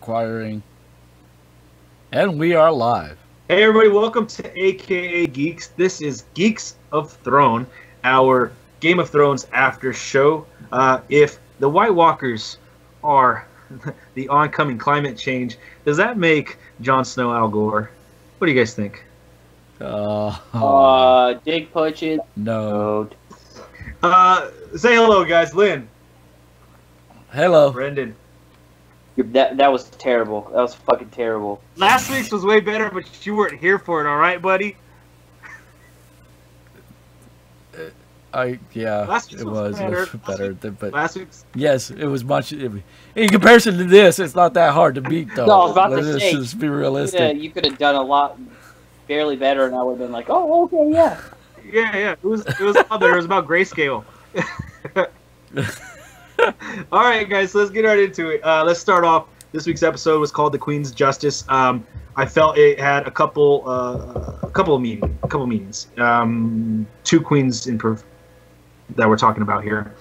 requiring. And we are live. Hey everybody, welcome to AKA Geeks. This is Geeks of Throne, our Game of Thrones after show. If the White Walkers are the oncoming climate change, does that make Jon Snow Al Gore? What do you guys think? Dig punches. No. Say hello, guys. Lynn. Hello. Brendan. That was terrible. That was fucking terrible. Last week's was way better, but you weren't here for it, all right, buddy? Last week's was better. But last week's. Yes, it was much. In comparison to this, it's not that hard to beat, though. No, I was about to Let's say, just be realistic. You could have done a lot, barely better, and I would have been like, oh, okay, yeah. Yeah. It was a lot better. It was about grayscale. All right, guys, so let's get right into it. Let's start off. This week's episode was called "The Queen's Justice." I felt it had a couple meanings. Two queens that we're talking about here.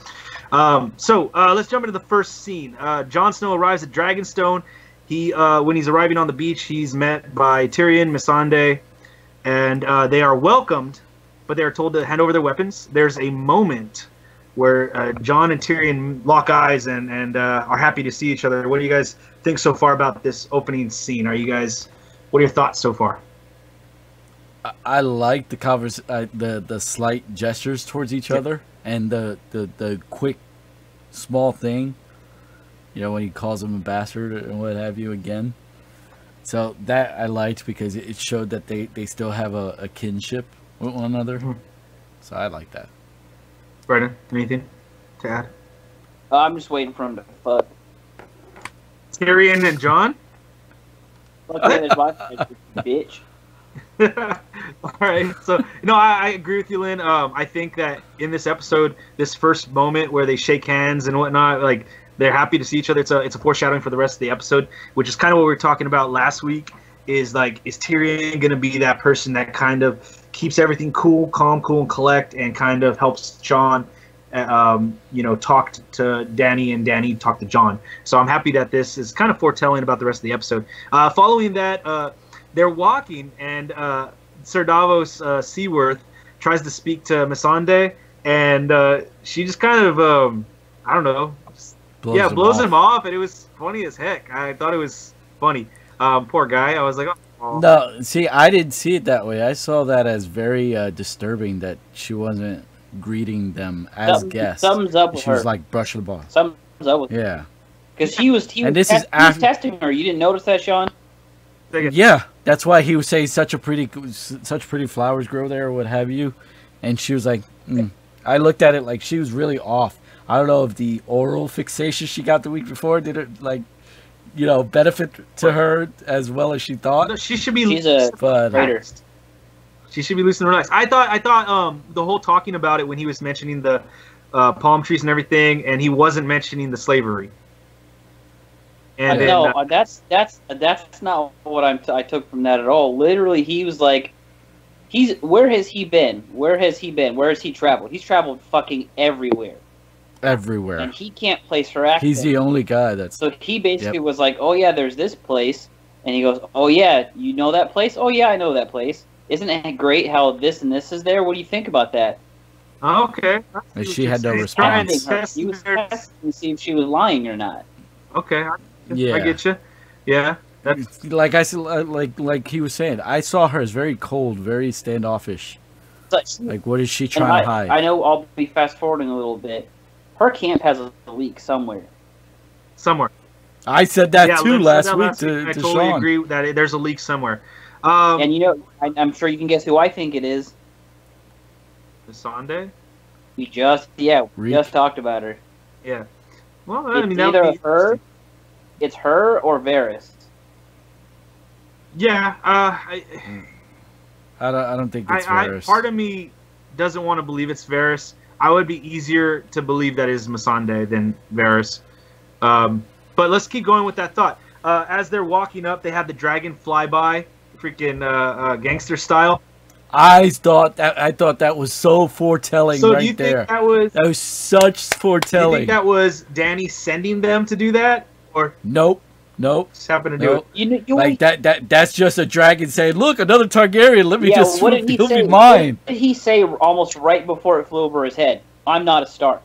So let's jump into the first scene. Jon Snow arrives at Dragonstone. When he's arriving on the beach, he's met by Tyrion, Missandei, and they are welcomed, but they are told to hand over their weapons. There's a moment where Jon and Tyrion lock eyes and are happy to see each other. What do you guys think so far about this opening scene? What are your thoughts so far? I like the slight gestures towards each other and the quick, small thing. You know, when he calls him a bastard and what have you again. So that I liked because it showed that they still have a kinship with one another. Mm-hmm. So I like that. Brendan, anything to add? I'm just waiting for him to fuck. Tyrion and Jon? Fuck him as my bitch. All right, so I agree with you, Lynn. I think that in this episode, this first moment where they shake hands and whatnot, like they're happy to see each other. It's a foreshadowing for the rest of the episode, which is kind of what we were talking about last week. Is Tyrion gonna be that person that kind of keeps everything cool, calm, cool, and collect, and kind of helps Jon, talk to Dany, and Dany talk to Jon. So I'm happy that this is kind of foretelling about the rest of the episode. Following that, they're walking, and Sir Davos Seaworth tries to speak to Missandei, and she just kind of, I don't know, blows him off, and it was funny as heck. I thought it was funny. Poor guy. I was like, oh. No, see, I didn't see it that way. I saw that as very disturbing that she wasn't greeting them as guests. Thumbs up with she her. was like brushing the ball. Thumbs up with her. Yeah. Because he was testing her. You didn't notice that, Sean? Yeah, that's why he was saying such pretty flowers grow there or what have you. And she was like, I looked at it like she was really off. I don't know if the oral fixation she got the week before did it benefit to her as well as she thought. No, she should be. She's a traitor. She should be loose and relaxed. I thought the whole talking about it when he was mentioning the palm trees and everything, and he wasn't mentioning the slavery. And that's not what I took from that at all. Literally, he was like, where has he been? Where has he been? Where has he traveled? He's traveled fucking everywhere. Everywhere. And he can't place her accent. He's the only guy that's... So he basically was like, oh yeah, there's this place. And he goes, oh yeah, you know that place? Oh yeah, I know that place. Isn't it great how this and this is there? What do you think about that? Okay. And she had no response. He was testing to see if she was lying or not. Okay. I get you. Yeah. That's... Like I said, like he was saying, I saw her as very cold, very standoffish. Like, what is she trying to hide? I know I'll be fast forwarding a little bit. Her camp has a leak somewhere. I said that too last week to I totally Sean. agree that there's a leak somewhere. And I'm sure you can guess who I think it is. Missandei? We just talked about her. Yeah. Well, It's either her, it's her or Varys. Yeah. I don't think it's Varys. Part of me doesn't want to believe it's Varys. I would be easier to believe that is Missandei than Varys. But let's keep going with that thought. As they're walking up, they have the dragon fly by, freaking gangster style. I thought that was so foretelling so right do you there. Think that was such foretelling. Do you think that was Dany sending them to do that? Or Nope. Nope. Just happened to do it. You Like that's just a dragon saying, "Look, another Targaryen. Let me just what swoop. did he He'll say? be mine." What did he say almost right before it flew over his head? I'm not a Stark.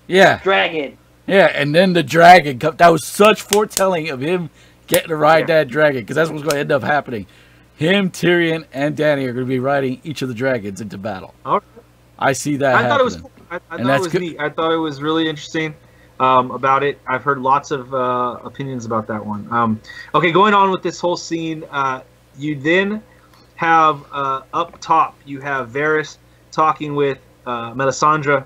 Yeah. Dragon. Yeah, and then the dragon. That was such foretelling of him getting to ride that dragon, because that's what's going to end up happening. Him, Tyrion, and Dany are going to be riding each of the dragons into battle. All right. I see that. I thought it was happening. cool. I thought And it that's was good. neat. I thought it was really interesting about it. I've heard lots of opinions about that one. Okay, going on with this whole scene, you then have up top, you have Varys talking with Melisandre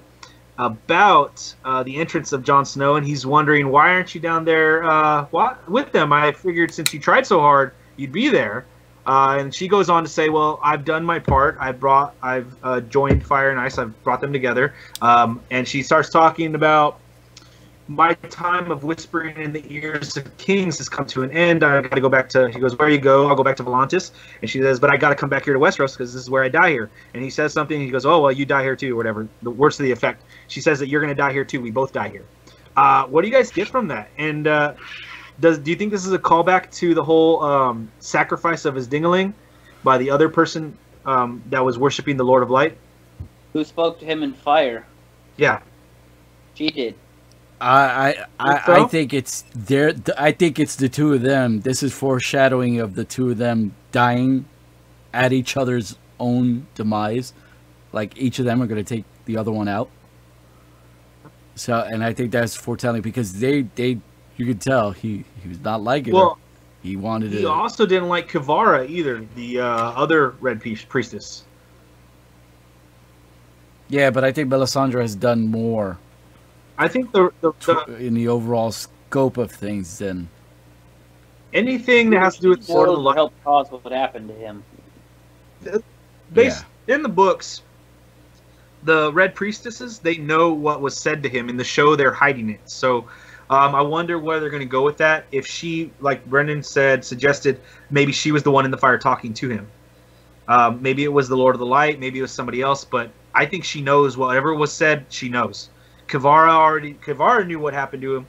about the entrance of Jon Snow, and he's wondering, why aren't you down there with them? I figured since you tried so hard, you'd be there. And she goes on to say, well, I've done my part. I've joined Fire and Ice. I've brought them together. And she starts talking about my time of whispering in the ears of kings has come to an end. I got to go back to, she goes, where you go? I'll go back to Volantis. And she says, but I got to come back here to Westeros because this is where I die here. And he says something. He goes, oh, well, you die here too, or whatever. The words to the effect. She says that you're going to die here too. We both die here. What do you guys get from that? And do you think this is a callback to the whole sacrifice of his dingaling by the other person that was worshiping the Lord of Light? Who spoke to him in fire? Yeah. She did. I think it's there. I think it's the two of them. This is foreshadowing of the two of them dying at each other's own demise. Like each of them are going to take the other one out. So, and I think that's foretelling because you could tell he was not liking her. He wanted He to. also didn't like Kivara either, the other Red Priestess. Yeah, but I think Melisandre has done more. I think In the overall scope of things than anything that has to do with Lord of the Light help cause what happened to him. In the books, the Red Priestesses, they know what was said to him. In the show, they're hiding it. So I wonder where they're going to go with that. If she, like Brendan suggested, maybe she was the one in the fire talking to him. Maybe it was the Lord of the Light. Maybe it was somebody else. But I think she knows whatever was said. She knows. Kivara knew what happened to him.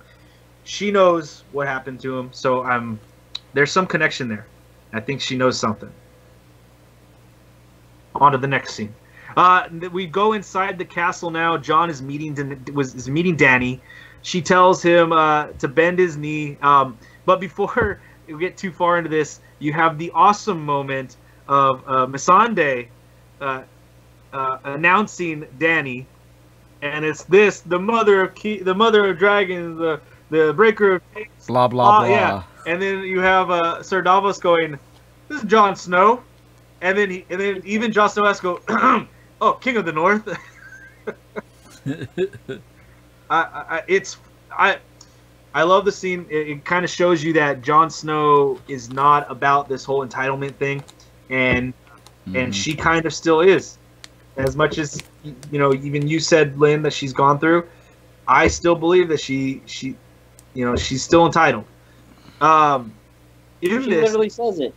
She knows what happened to him. So there's some connection there. I think she knows something. On to the next scene. We go inside the castle now. Jon is meeting Dany. She tells him to bend his knee. But before we get too far into this, you have the awesome moment of Missandei announcing Dany, and it's the mother of dragons, the breaker of chains. Blah blah blah. Yeah. And then you have Sir Davos going, "This is Jon Snow," and then even Jon Snow has to go, "Oh, King of the North." I love the scene. It kind of shows you that Jon Snow is not about this whole entitlement thing, and she kind of still is. As much as even you said, Lynn, that she's gone through, I still believe that she's still entitled. She literally says it.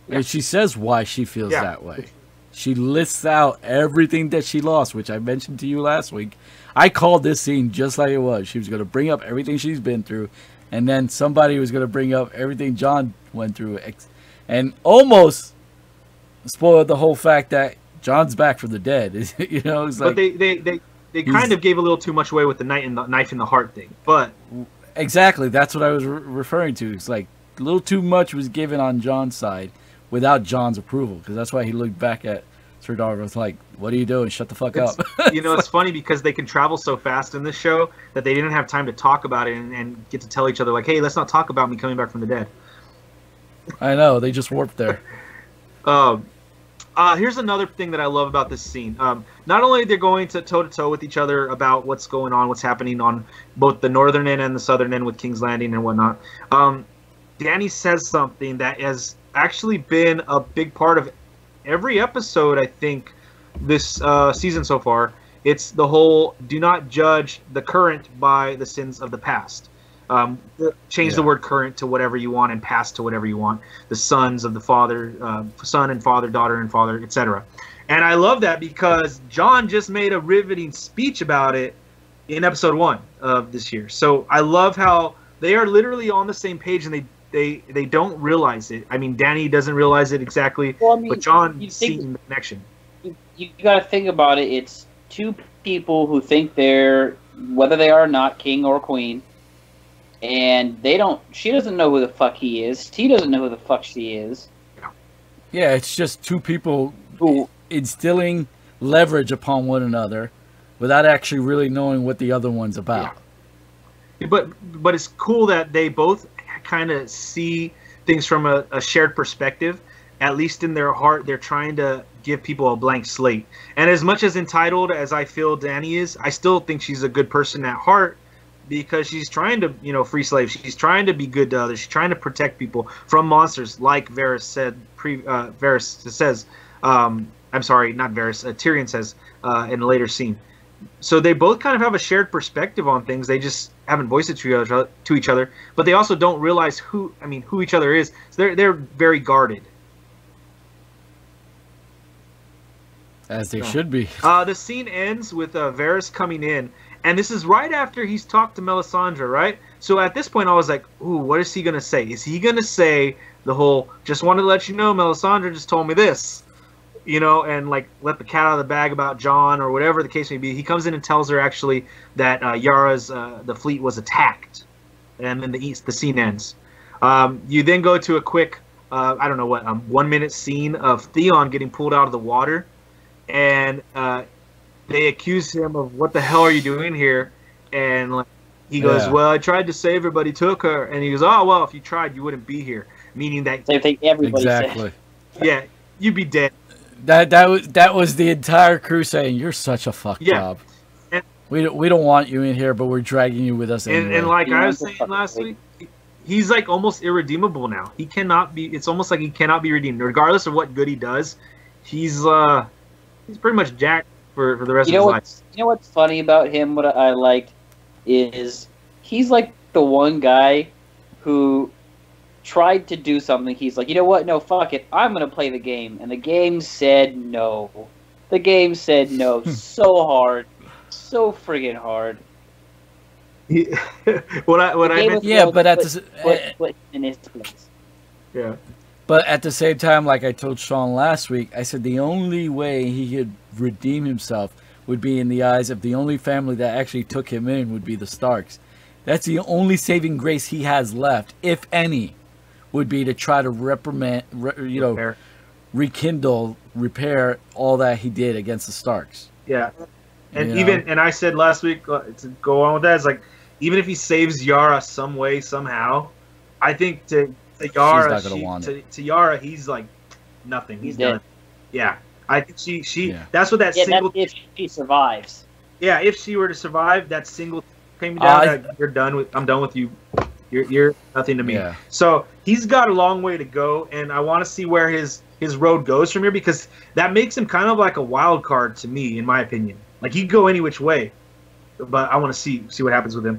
And she says why she feels that way. She lists out everything that she lost, which I mentioned to you last week. I called this scene just like it was. She was going to bring up everything she's been through, and then somebody was going to bring up everything Jon went through, and almost spoiled the whole fact that Jon's back from the dead. It's like, but they kind of gave a little too much away with the knife in the heart thing. But exactly, that's what I was referring to. It's like a little too much was given on Jon's side without Jon's approval, because that's why he looked back at Sir Davos like, "What are you doing? Shut the fuck up." It's funny because they can travel so fast in this show that they didn't have time to talk about it and get to tell each other like, "Hey, let's not talk about me coming back from the dead." I know, they just warped there. Here's another thing that I love about this scene. Not only they're going to toe-to-toe with each other about what's going on, what's happening on both the northern end and the southern end with King's Landing and whatnot. Dany says something that has actually been a big part of every episode, I think, this season so far. It's the whole do not judge the current by the sins of the past. Change the word current to whatever you want and past to whatever you want. The sons of the father, son and father, daughter and father, etc. And I love that because Jon just made a riveting speech about it in episode 1 of this year. So I love how They are literally on the same page, and they don't realize it. I mean, Danny doesn't realize it exactly, Well, I mean, but John's seeing the connection. You got to think about it. It's two people who think they're, whether they are or not, king or queen, and they don't. She doesn't know who the fuck he is. He doesn't know who the fuck she is. Yeah, it's just two people Who instilling leverage upon one another without actually really knowing what the other one's about. Yeah. But it's cool that they both kind of see things from a shared perspective. At least in their heart, they're trying to give people a blank slate. And as much as entitled as I feel Danny is, I still think she's a good person at heart, because she's trying to, free slaves. She's trying to be good to others. She's trying to protect people from monsters, like Varys said. Varys says, I'm sorry, not Varys. Tyrion says in a later scene. So they both kind of have a shared perspective on things. They just haven't voiced it to each other. But they also don't realize who each other is. So they're very guarded. As they should be. The scene ends with Varys coming in, and this is right after he's talked to Melisandre, right? So at this point, I was like, ooh, what is he going to say? Is he going to say the whole, just wanted to let you know, Melisandre just told me this, and like let the cat out of the bag about Jon or whatever the case may be. He comes in and tells her actually that Yara's, the fleet was attacked, and then the scene ends. You then go to a quick, 1 minute scene of Theon getting pulled out of the water. And they accuse him of, what the hell are you doing here? And like, he goes, well, I tried to save her, but he took her. And he goes, oh, well, if you tried, you wouldn't be here. Meaning that... Same thing everybody exactly. said. Yeah, you'd be dead. That was the entire crew saying, you're such a fuck job. And, we don't want you in here, but we're dragging you with us anyway. And like I was saying last week, he's like almost irredeemable now. He cannot be... It's almost like he cannot be redeemed. Regardless of what good he does, he's pretty much jacked for the rest of his life. You know what's funny about him, what I liked, is he's like the one guy who tried to do something. He's like, you know what? No, fuck it. I'm going to play the game. And the game said no. The game said no so hard. So friggin' hard. Put in his place. Yeah. But at the same time, like I told Sean last week, I said the only way he could redeem himself would be in the eyes of the only family that actually took him in would be the Starks. That's the only saving grace he has left, if any, would be to try to rekindle, repair all that he did against the Starks. Yeah. And and I said last week, to go on with that, is like, even if he saves Yara some way, somehow, I think to Yara, he's like nothing. He's done. Yeah, I think she. Yeah. That's what that single. If she survives. Yeah, if she were to survive, that single came down. You're done with. I'm done with you. You're nothing to me. Yeah. So he's got a long way to go, and I want to see where his road goes from here, because that makes him kind of like a wild card to me, in my opinion. Like, he could go any which way, but I want to see what happens with him.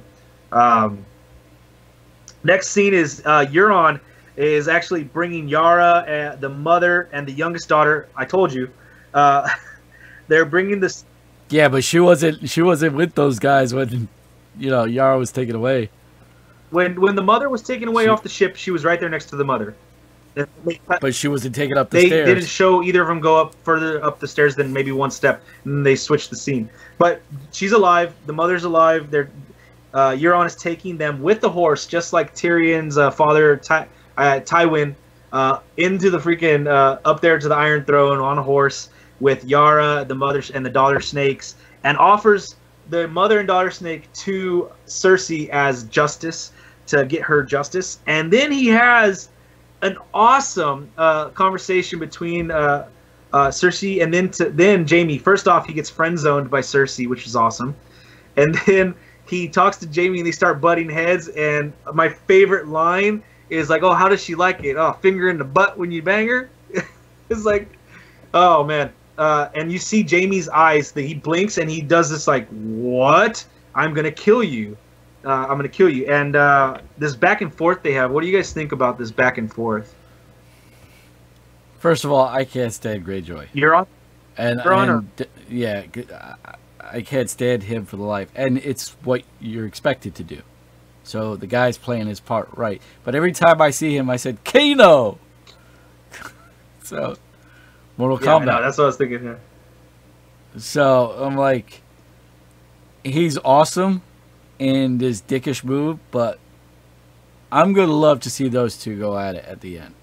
Next scene is Euron is actually bringing Yara, the mother, and the youngest daughter. I told you, they're bringing this. Yeah, but she wasn't with those guys when, Yara was taken away. When the mother was taken away off the ship, she was right there next to the mother. But she wasn't taken up the stairs. They didn't show either of them go up further up the stairs than maybe one step, and they switched the scene. But she's alive. The mother's alive. Euron is taking them with the horse, just like Tyrion's father, Tywin, into the freaking up there to the Iron Throne on a horse with Yara, the mother, and the daughter snakes, and offers the mother and daughter snake to Cersei as justice, to get her justice. And then he has an awesome conversation between Cersei and then Jaime. First off, he gets friend zoned by Cersei, which is awesome, and then he talks to Jaime and they start butting heads. And my favorite line is like, "Oh, how does she like it? Oh, finger in the butt when you bang her." It's like, oh man. And you see Jaime's eyes, that he blinks and he does this like, "What? I'm gonna kill you. I'm gonna kill you." And this back and forth they have. What do you guys think about this back and forth? First of all, I can't stand Greyjoy. You're on. Yeah, I can't stand him for the life, and it's what you're expected to do. So the guy's playing his part right. But every time I see him, I said, Kano! So, Mortal Kombat. No, that's what I was thinking. Yeah. So, I'm like, he's awesome in this dickish move, but I'm going to love to see those two go at it at the end.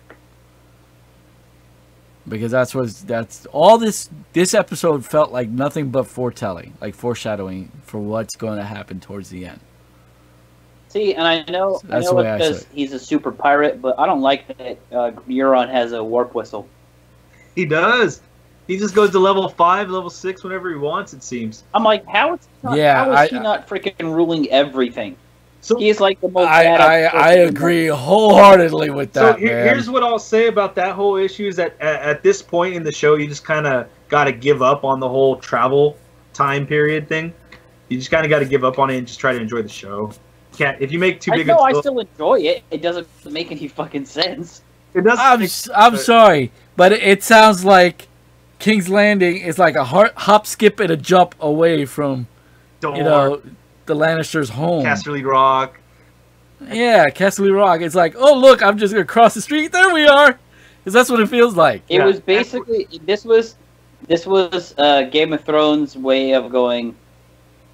Because that's all this episode felt like nothing but foretelling, like foreshadowing for what's going to happen towards the end. See, and I know it's because he's a super pirate, but I don't like that Euron has a warp whistle. He does. He just goes to level 5, level 6 whenever he wants, it seems. I'm like, how is he not freaking ruling everything? So he's like the most. I agree wholeheartedly with that. So here's what I'll say about that whole issue: is that at this point in the show, you just kind of got to give up on the whole travel time period thing. You just kind of got to give up on it and just try to enjoy the show. Can't if you make too big. I still enjoy it. It doesn't make any fucking sense. It doesn't. I'm sorry, but it sounds like King's Landing is like a hop, skip, and a jump away from the Lannisters' home. Casterly Rock. Yeah, Casterly Rock. It's like, oh look, I'm just gonna cross the street. There we are. Because that's what it feels like. It was basically this was Game of Thrones' way of going.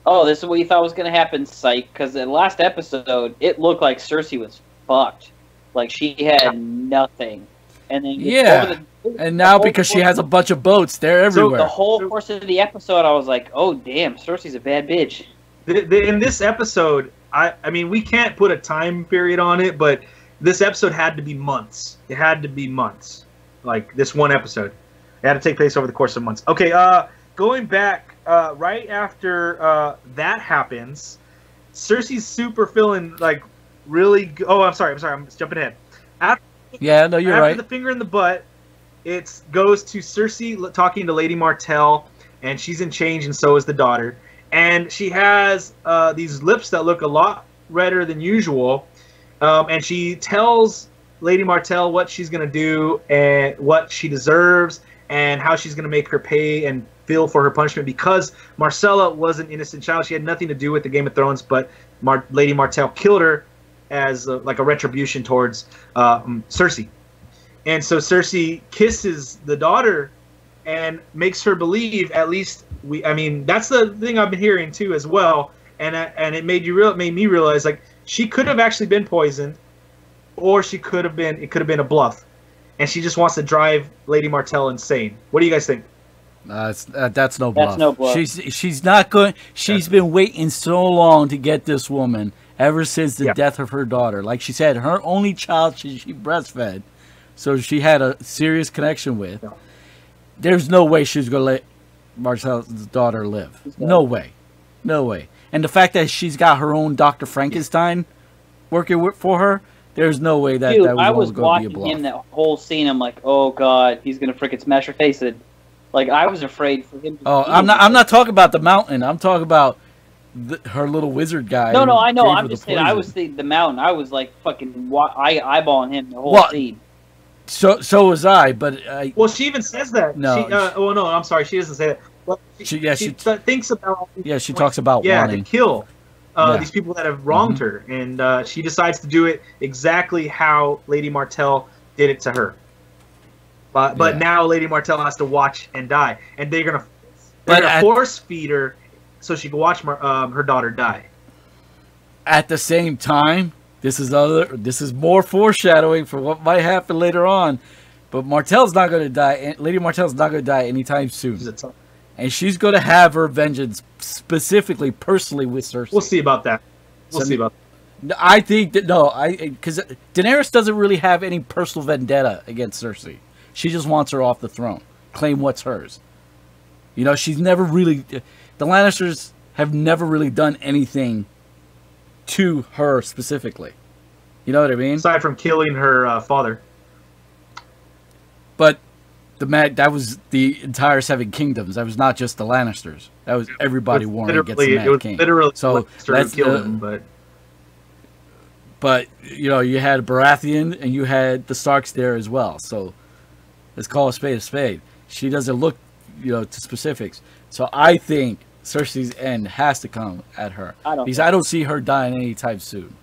Oh, this is what you thought was gonna happen, psych. Because the last episode, it looked like Cersei was fucked. Like she had nothing. And then and now because she has a bunch of boats, they're everywhere. So the whole course of the episode, I was like, oh damn, Cersei's a bad bitch. In this episode, I mean, we can't put a time period on it, but this episode had to be months. It had to be months. Like, this one episode. It had to take place over the course of months. Okay, going back, right after that happens, Cersei's super feeling, like, really... Oh, I'm sorry, I'm jumping ahead. You're right. After the finger in the butt, it goes to Cersei talking to Lady Martell, and she's in change, and so is the daughter. And she has these lips that look a lot redder than usual. And she tells Lady Martell what she's going to do and what she deserves and how she's going to make her pay and feel for her punishment because Marcella was an innocent child. She had nothing to do with the Game of Thrones, but Lady Martell killed her as like a retribution towards Cersei. And so Cersei kisses the daughter and makes her believe, at least that's the thing I've been hearing too as well, and it made me realize, like, she could have actually been poisoned, or it could have been a bluff, and she just wants to drive Lady Martell insane. What do you guys think? That's no bluff. That's no bluff. She's not going. She's been waiting so long to get this woman ever since the death of her daughter. Like she said, her only child she breastfed, so she had a serious connection with. Yeah. There's no way she's going to let Marcel's daughter live. No way. And the fact that she's got her own Dr. Frankenstein working for her, there's no way that was going to be a bluff. I was watching him that whole scene. I'm like, oh god, he's going to freaking smash her face in. Like, I was afraid for him. I'm not talking about the mountain. I'm talking about her little wizard guy. No, I know. I'm just saying. I was the mountain. I was like fucking eyeballing him the whole scene. So was I, but well, she even says that. No. No, I'm sorry, she doesn't say that. Well, she thinks about. Yeah, she talks about wanting to kill these people that have wronged her, and she decides to do it exactly how Lady Martell did it to her. But now Lady Martell has to watch and die, and they're gonna force feed her so she can watch her daughter die. At the same time. This is more foreshadowing for what might happen later on, but Martell's not going to die. Lady Martell's not going to die anytime soon, and she's going to have her vengeance specifically, personally with Cersei. We'll see about that. I think that because Daenerys doesn't really have any personal vendetta against Cersei. She just wants her off the throne, claim what's hers. She's never really. The Lannisters have never really done anything to her specifically. You know what I mean? Aside from killing her father. But that was the entire Seven Kingdoms. That was not just the Lannisters. That was everybody warring against the Mad King. Literally so let's kill him, but you had Baratheon and you had the Starks there as well. So let's call a spade a spade. She doesn't look, to specifics. So I think Cersei's end has to come at her. Because I don't see her dying anytime soon.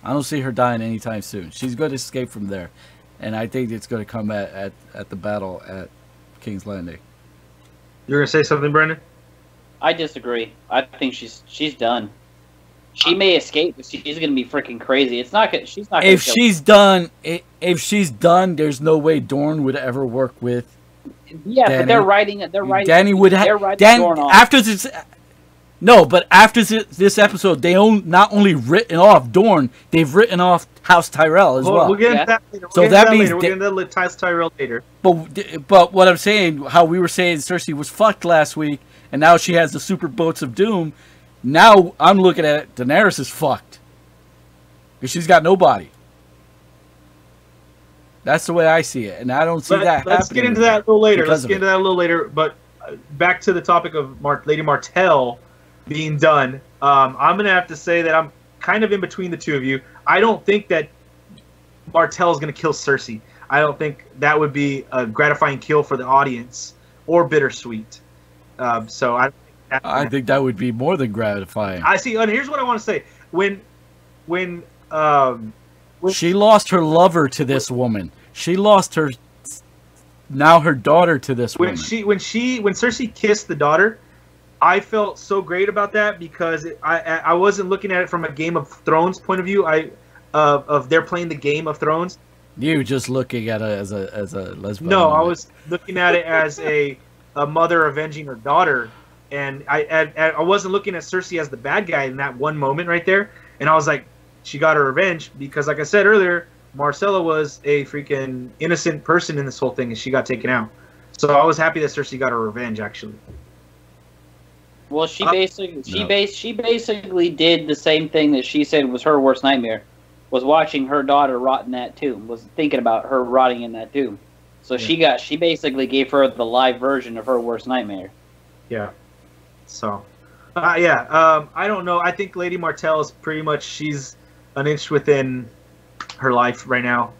I don't see her dying anytime soon. She's going to escape from there, and I think it's going to come at the battle at King's Landing. You're gonna say something, Brendan? I disagree. I think she's done. She may escape, but she's going to be freaking crazy. It's not. She's not. If she's done, there's no way Dorne would ever work with. Yeah, Danny. but they're writing. Danny would have. Dorne off. After this. No, but after this episode, they not only written off Dorne, they've written off House Tyrell as well. We'll get into that later. So that means we'll get into House Tyrell later. But what I'm saying, how we were saying Cersei was fucked last week, and now she has the super boats of doom. Now I'm looking at it, Daenerys is fucked. Because she's got nobody. That's the way I see it, and I don't see that Let's get into that a little later. But back to the topic of Lady Martell being done. I'm going to have to say that I'm kind of in between the two of you. I don't think that Martell is going to kill Cersei. I don't think that would be a gratifying kill for the audience or bittersweet. So I think that would be more than gratifying. I see, and here's what I want to say: when she lost her lover to this woman, she lost her daughter to this woman. When Cersei kissed the daughter, I felt so great about that because I wasn't looking at it from a Game of Thrones point of view. Of they're playing the Game of Thrones. You just looking at it as a lesbian. No, I was looking at it as a mother avenging her daughter. And I wasn't looking at Cersei as the bad guy in that one moment right there. And I was like, she got her revenge because, like I said earlier, Marcella was a freaking innocent person in this whole thing, and she got taken out. So I was happy that Cersei got her revenge, actually. Well, she basically did the same thing that she said was her worst nightmare, was watching her daughter rot in that tomb, was thinking about her rotting in that tomb. So yeah. She basically gave her the live version of her worst nightmare. Yeah. So, I don't know. I think Lady Martell is pretty much, she's an inch within her life right now.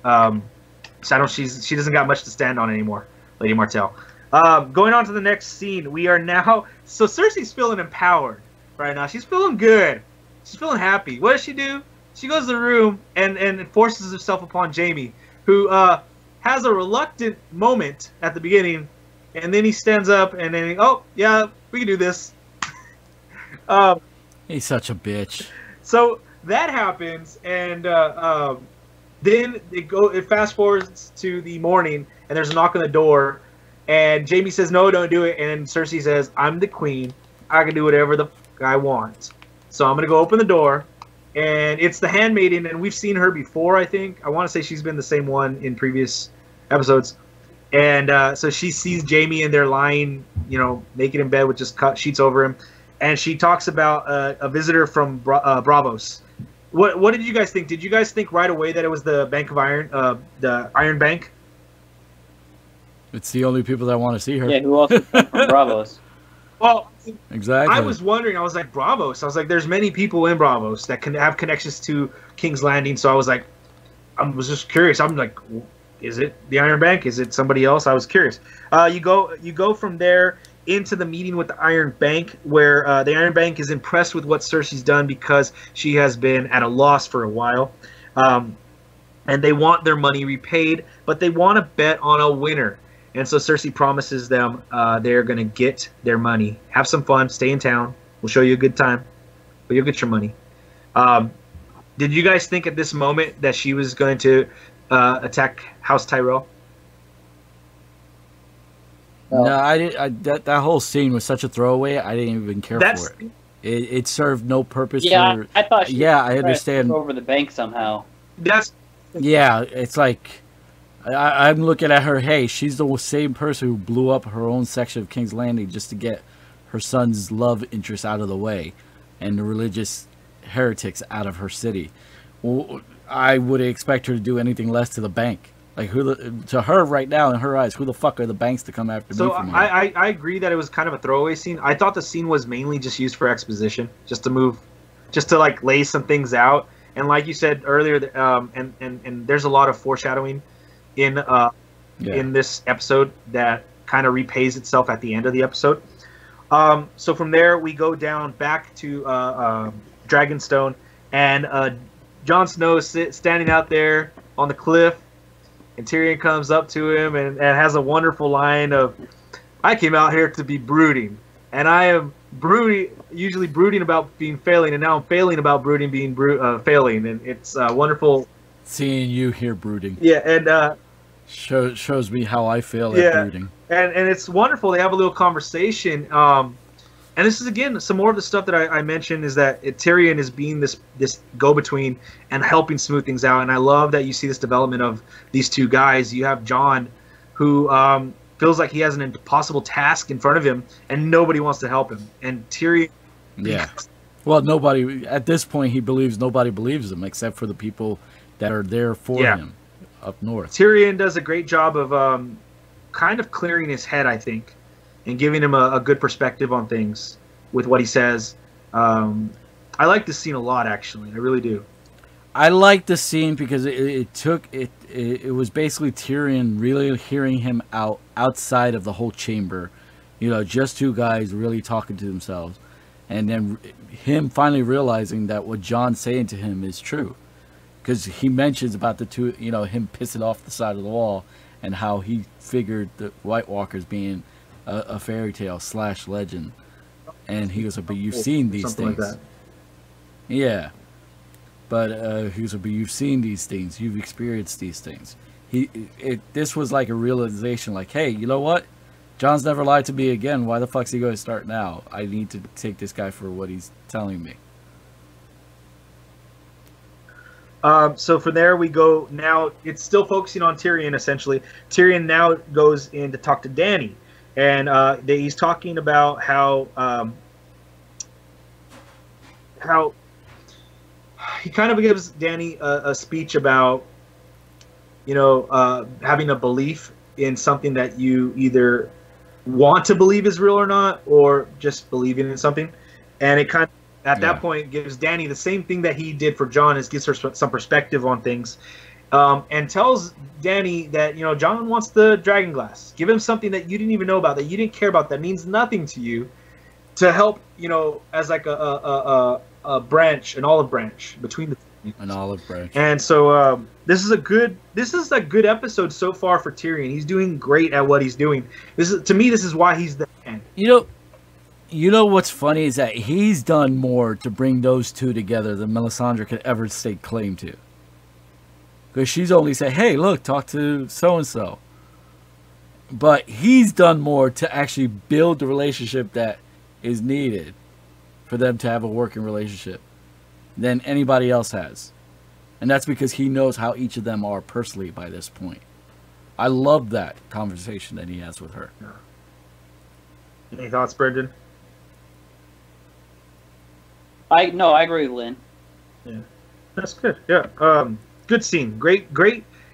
So she doesn't got much to stand on anymore, Lady Martell. Going on to the next scene, we are now, so Cersei's feeling empowered right now. She's feeling good. She's feeling happy. What does she do? She goes to the room and forces herself upon Jaime, who has a reluctant moment at the beginning, and then he stands up and then, oh, yeah, we can do this. He's such a bitch. So that happens, and then it fast forwards to the morning, and there's a knock on the door, and Jaime says, no, don't do it, and Cersei says, I'm the queen. I can do whatever the fuck I want. So I'm going to go open the door, and it's the handmaiden, and we've seen her before, I think. I want to say she's been the same one in previous episodes. And so she sees Jaime in there lying, naked in bed with just cut sheets over him. And she talks about a visitor from Bravos. What did you guys think? Did you guys think right away that it was the Bank of Iron, the Iron Bank? It's the only people that want to see her. Yeah, who else would come from Bravos? Well, exactly. I was wondering. I was like, Bravos. I was like, there's many people in Bravos that can have connections to King's Landing. So I was like, I was just curious. I'm like, is it the Iron Bank? Is it somebody else? I was curious. You go from there into the meeting with the Iron Bank, where the Iron Bank is impressed with what Cersei's done because she has been at a loss for a while. And they want their money repaid, but they want to bet on a winner. And so Cersei promises them they're going to get their money. Have some fun. Stay in town. We'll show you a good time. But you'll get your money. Did you guys think at this moment that she was going to attack House Tyrell? No, I didn't. That whole scene was such a throwaway. I didn't even care for it. It served no purpose. Yeah, I thought. I understand. Over the bank somehow. Yeah, it's like I'm looking at her. Hey, she's the same person who blew up her own section of King's Landing just to get her son's love interest out of the way, and the religious heretics out of her city. Well, I wouldn't expect her to do anything less to the bank. Like, to her right now, in her eyes, who the fuck are the banks to come after me? So I agree that it was kind of a throwaway scene. I thought the scene was mainly just used for exposition, just to like lay some things out. And like you said earlier, and there's a lot of foreshadowing in this episode that kind of repays itself at the end of the episode. So from there we go down back to Dragonstone, and Jon Snow is standing out there on the cliff, and Tyrion comes up to him and has a wonderful line of, "I came out here to be brooding, and I am usually brooding about being failing, and now I'm failing about brooding being failing." And it's wonderful seeing you here brooding. Yeah, and shows me how I fail at brooding. And it's wonderful. They have a little conversation. And this is, again, some more of the stuff that I mentioned is that Tyrion is being this go-between and helping smooth things out. And I love that you see this development of these two guys. You have Jon, who feels like he has an impossible task in front of him, and nobody wants to help him. And Tyrion... Yeah. Well, nobody... At this point, he believes nobody believes him, except for the people that are there for him up north. Tyrion does a great job of kind of clearing his head, I think, and giving him a good perspective on things with what he says. I like this scene a lot, actually. I really do. I like the scene because it was basically Tyrion really hearing him outside of the whole chamber. You know, just two guys really talking to themselves. And then him finally realizing that what Jon's saying to him is true. Because he mentions about the two, you know, him pissing off the side of the wall and how he figured the White Walkers being a fairy tale / legend. And he goes, but you've seen these things. Like that. Yeah. But he goes, but you've seen these things. You've experienced these things. This was like a realization, like, hey, you know what? Jon's never lied to me again. Why the fuck's he going to start now? I need to take this guy for what he's telling me. So from there we go. Now it's still focusing on Tyrion, essentially. Tyrion now goes in to talk to Dany. And he's talking about how he kind of gives Dany a speech about, you know, having a belief in something that you either want to believe is real or not, or just believing in something. And it kind of, at that point, gives Dany the same thing that he did for Jon, is gives her some perspective on things. And tells Dany that, you know, Jon wants the dragon glass. Give him something that you didn't even know about, that you didn't care about, that means nothing to you, to help, you know, as like a branch, an olive branch between the two. An olive branch. And so this is a good episode so far for Tyrion. He's doing great at what he's doing. This is why he's the man. You know what's funny is that he's done more to bring those two together than Melisandre could ever stake claim to. Because she's only said, hey, look, talk to so-and-so. But he's done more to actually build the relationship that is needed for them to have a working relationship than anybody else has. And that's because he knows how each of them are personally by this point. I love that conversation that he has with her. Any thoughts, Brendan? I agree with Lynn. Yeah, that's good. Yeah, good scene. Great.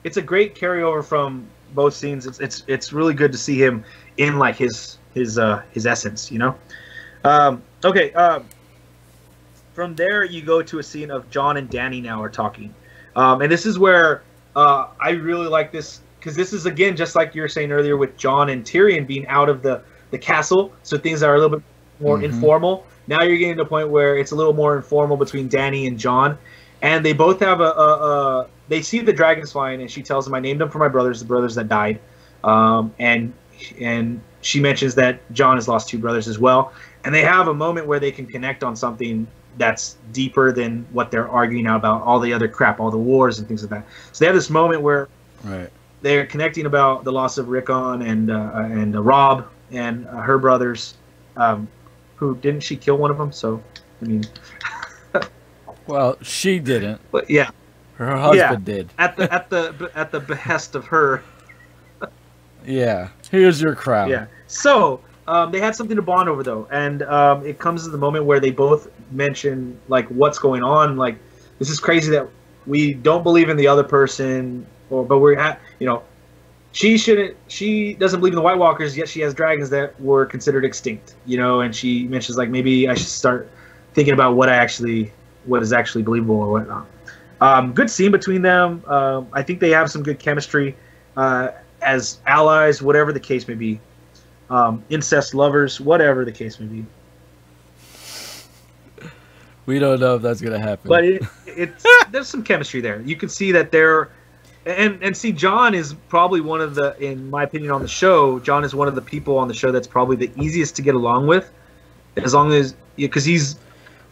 It's a great carryover from both scenes. It's really good to see him in like his essence, you know. Okay. From there, you go to a scene of Jon and Dany now are talking, and this is where I really like this, because this is, again, just like you were saying earlier with Jon and Tyrion being out of the castle, so things are a little bit more informal. Now you're getting to a point where it's a little more informal between Dany and Jon, and they both have they see the dragons flying, and she tells them, I named them for my brothers, the brothers that died, and she mentions that Jon has lost 2 brothers as well, and they have a moment where they can connect on something that's deeper than what they're arguing now about all the other crap, all the wars and things like that. So they have this moment where they're connecting about the loss of Rickon and Robb and her brothers. Who didn't she kill one of them? So, I mean, well, she didn't. But yeah, her husband did at the behest of her. Yeah, here's your crown. Yeah. So they had something to bond over though, and it comes to the moment where they both mention like what's going on. Like, this is crazy that we don't believe in the other person, but we're at, you know. She doesn't believe in the White Walkers, yet she has dragons that were considered extinct, you know, and she mentions, like, maybe I should start thinking about what is actually believable or whatnot. Good scene between them. I think they have some good chemistry as allies, whatever the case may be. Incest lovers, whatever the case may be. We don't know if that's gonna happen. But it's there's some chemistry there. You can see that they're and see John is probably one of the, in my opinion, on the show. John is one of the people on the show that's probably the easiest to get along with, as long as because he's.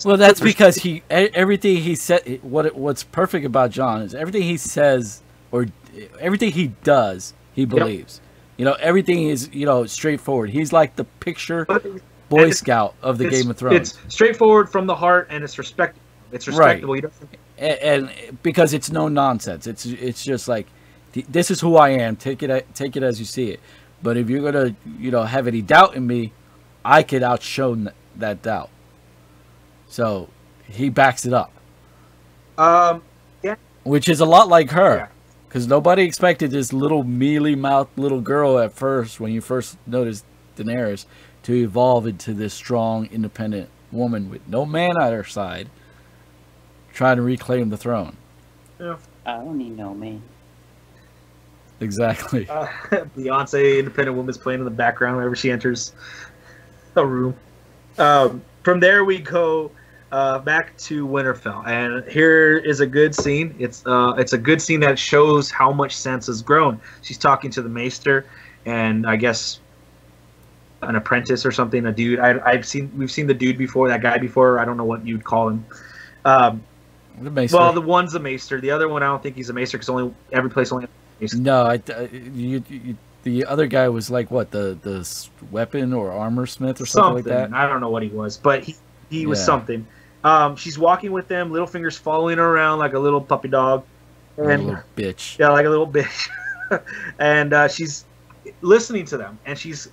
Well, that's because everything he said. What's perfect about John is everything he says or everything he does, he believes. You know, everything is straightforward. He's like the picture Boy Scout of the Game of Thrones. It's straightforward from the heart, and it's respectable. It's respectable. Right. And because it's no nonsense. It's just like, this is who I am. Take it as you see it. But if you're gonna have any doubt in me, I could outshone that doubt. So he backs it up. Yeah. Which is a lot like her. Because nobody expected this little mealy-mouthed little girl at first, when you first noticed Daenerys, to evolve into this strong, independent woman with no man at her side, trying to reclaim the throne. Yeah. I don't need no man. Exactly. Beyonce, independent woman's playing in the background whenever she enters a room. From there we go back to Winterfell, and here is a good scene. It's a good scene that shows how much Sansa's grown. She's talking to the Maester, and I guess an apprentice or something, a dude. We've seen the dude before, that guy before. I don't know what you'd call him. Well, the one's a Maester. The other one, I don't think he's a Maester because every place only has a Maester. No, the other guy was like what, the weapon or armor smith or something like that. I don't know what he was, but he was something. She's walking with them. Littlefinger's following her around like a little puppy dog, and a little bitch. Yeah, like a little bitch. And she's listening to them, and she's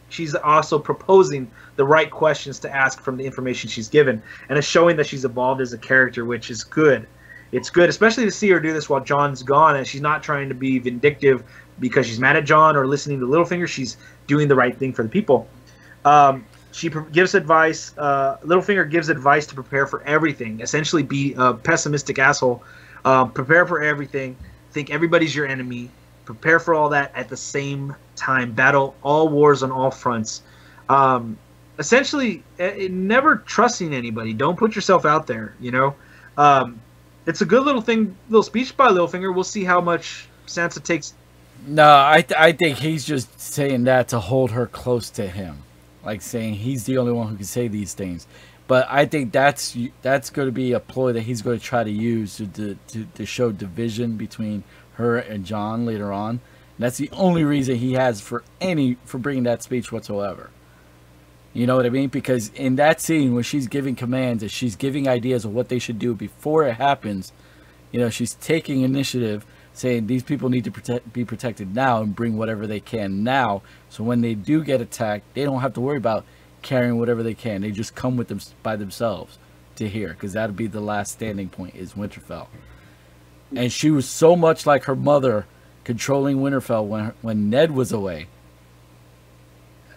she's also proposing the right questions to ask from the information she's given, and it's showing that she's evolved as a character, which is good. It's good, especially to see her do this while Jon's gone, and she's not trying to be vindictive because she's mad at Jon or listening to Littlefinger. She's doing the right thing for the people. She gives advice. Littlefinger gives advice to prepare for everything. Essentially, be a pessimistic asshole. Prepare for everything. Think everybody's your enemy. Prepare for all that at the same time. Battle all wars on all fronts. Essentially, never trusting anybody. Don't put yourself out there. It's a good little speech by Littlefinger. We'll see how much Sansa takes. No, I think he's just saying that to hold her close to him, like saying he's the only one who can say these things. But I think that's going to be a ploy that he's going to try to use to show division between her and Jon later on. And that's the only reason he has for bringing that speech whatsoever. You know what I mean? Because in that scene when she's giving commands and she's giving ideas of what they should do before it happens, she's taking initiative, saying these people need to be protected now and bring whatever they can now. So when they do get attacked, they don't have to worry about carrying whatever they can. They just come with them by themselves to here, because that'll be the last standing point, is Winterfell. And she was so much like her mother controlling Winterfell when Ned was away.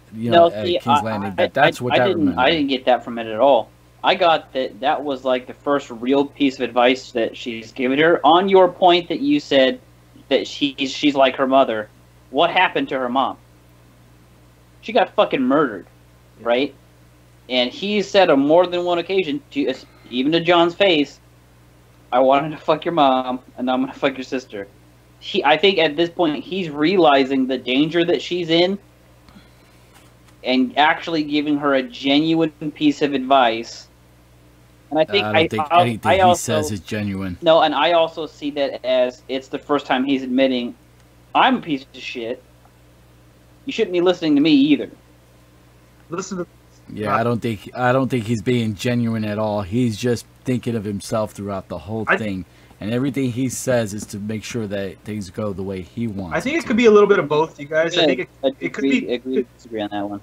At King's Landing. I didn't get that from it at all. I got that was like the first real piece of advice that she's given her. On your point that you said that she's like her mother, what happened to her mom? She got fucking murdered, right? And he said on more than one occasion, even to Jon's face, I wanted to fuck your mom, and now I'm gonna fuck your sister. I think at this point he's realizing the danger that she's in, and actually giving her a genuine piece of advice. And I think anything he says is genuine. No, and I also see that as it's the first time he's admitting, I'm a piece of shit. You shouldn't be listening to me either. Listen to. Yeah, I don't think he's being genuine at all. He's just thinking of himself throughout the whole thing, and everything he says is to make sure that things go the way he wants. I think it could be a little bit of both, you guys. I think it could be. Agree, disagree on that one.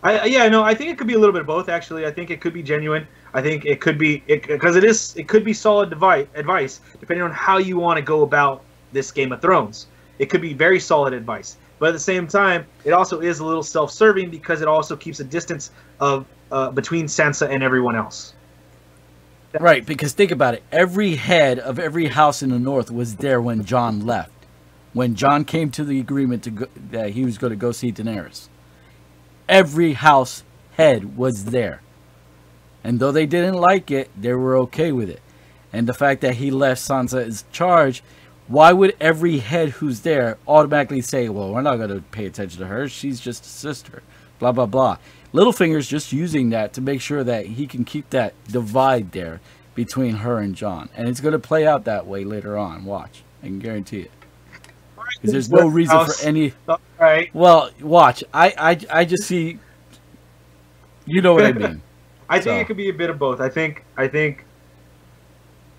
I think it could be a little bit of both. Actually, I think it could be genuine. I think it could be because it could be solid advice depending on how you want to go about this Game of Thrones. It could be very solid advice, but at the same time, it also is a little self-serving because it also keeps a distance of between Sansa and everyone else. Right, because think about it. Every head of every house in the North was there when Jon left. When Jon came to the agreement that he was going to go see Daenerys. Every house head was there. And though they didn't like it, they were okay with it. And the fact that he left Sansa in charge, why would every head who's there automatically say, well, we're not going to pay attention to her. She's just a sister. Blah, blah, blah. Littlefinger's just using that to make sure that he can keep that divide there between her and Jon. And it's going to play out that way later on. Watch. I can guarantee it. Because there's no reason for any... All right. Well, watch. I just see... You know what I mean. I think it could be a bit of both. I think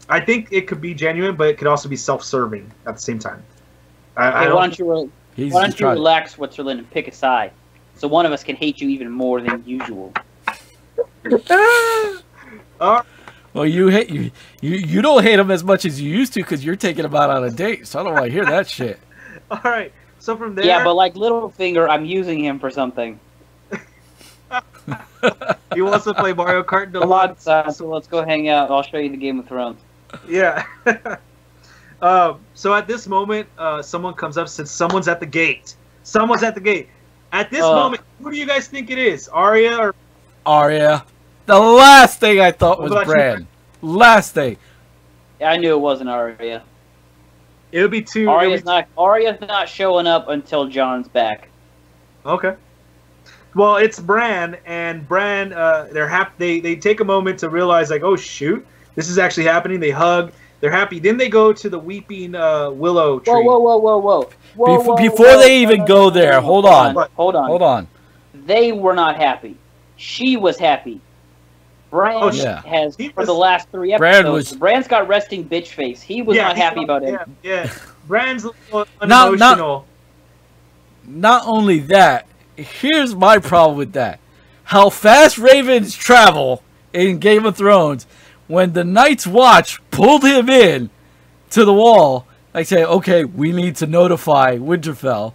it could be genuine, but it could also be self-serving at the same time. Why don't you relax, Switzerland, and pick a side, so one of us can hate you even more than usual. Well, you don't hate him as much as you used to because you're taking him out on a date. So I don't want to hear that shit. All right. So from there, yeah, but like Littlefinger, I'm using him for something. He wants to play Mario Kart. Come on, son, so let's go hang out. I'll show you the Game of Thrones. Yeah. So at this moment, someone comes up, since someone's at the gate. Someone's at the gate. At this moment, who do you guys think it is? Arya or... Arya. The last thing I thought was Bran. Last thing. Yeah, I knew it wasn't Arya. It would be two... Arya's not showing up until Jon's back. Okay. Well, it's Bran, and Bran, they take a moment to realize, like, oh, shoot, this is actually happening. They hug. They're happy. Then they go to the weeping willow tree. Whoa. Before they even go there, hold on. They were not happy. She was happy. Bran has, for the last 3 episodes, Bran's got resting bitch face. He was not happy about it. Yeah. Bran's a little unemotional. Not only that, here's my problem with that. How fast ravens travel in Game of Thrones. When the Night's Watch pulled him in to the wall, I say, okay, we need to notify Winterfell.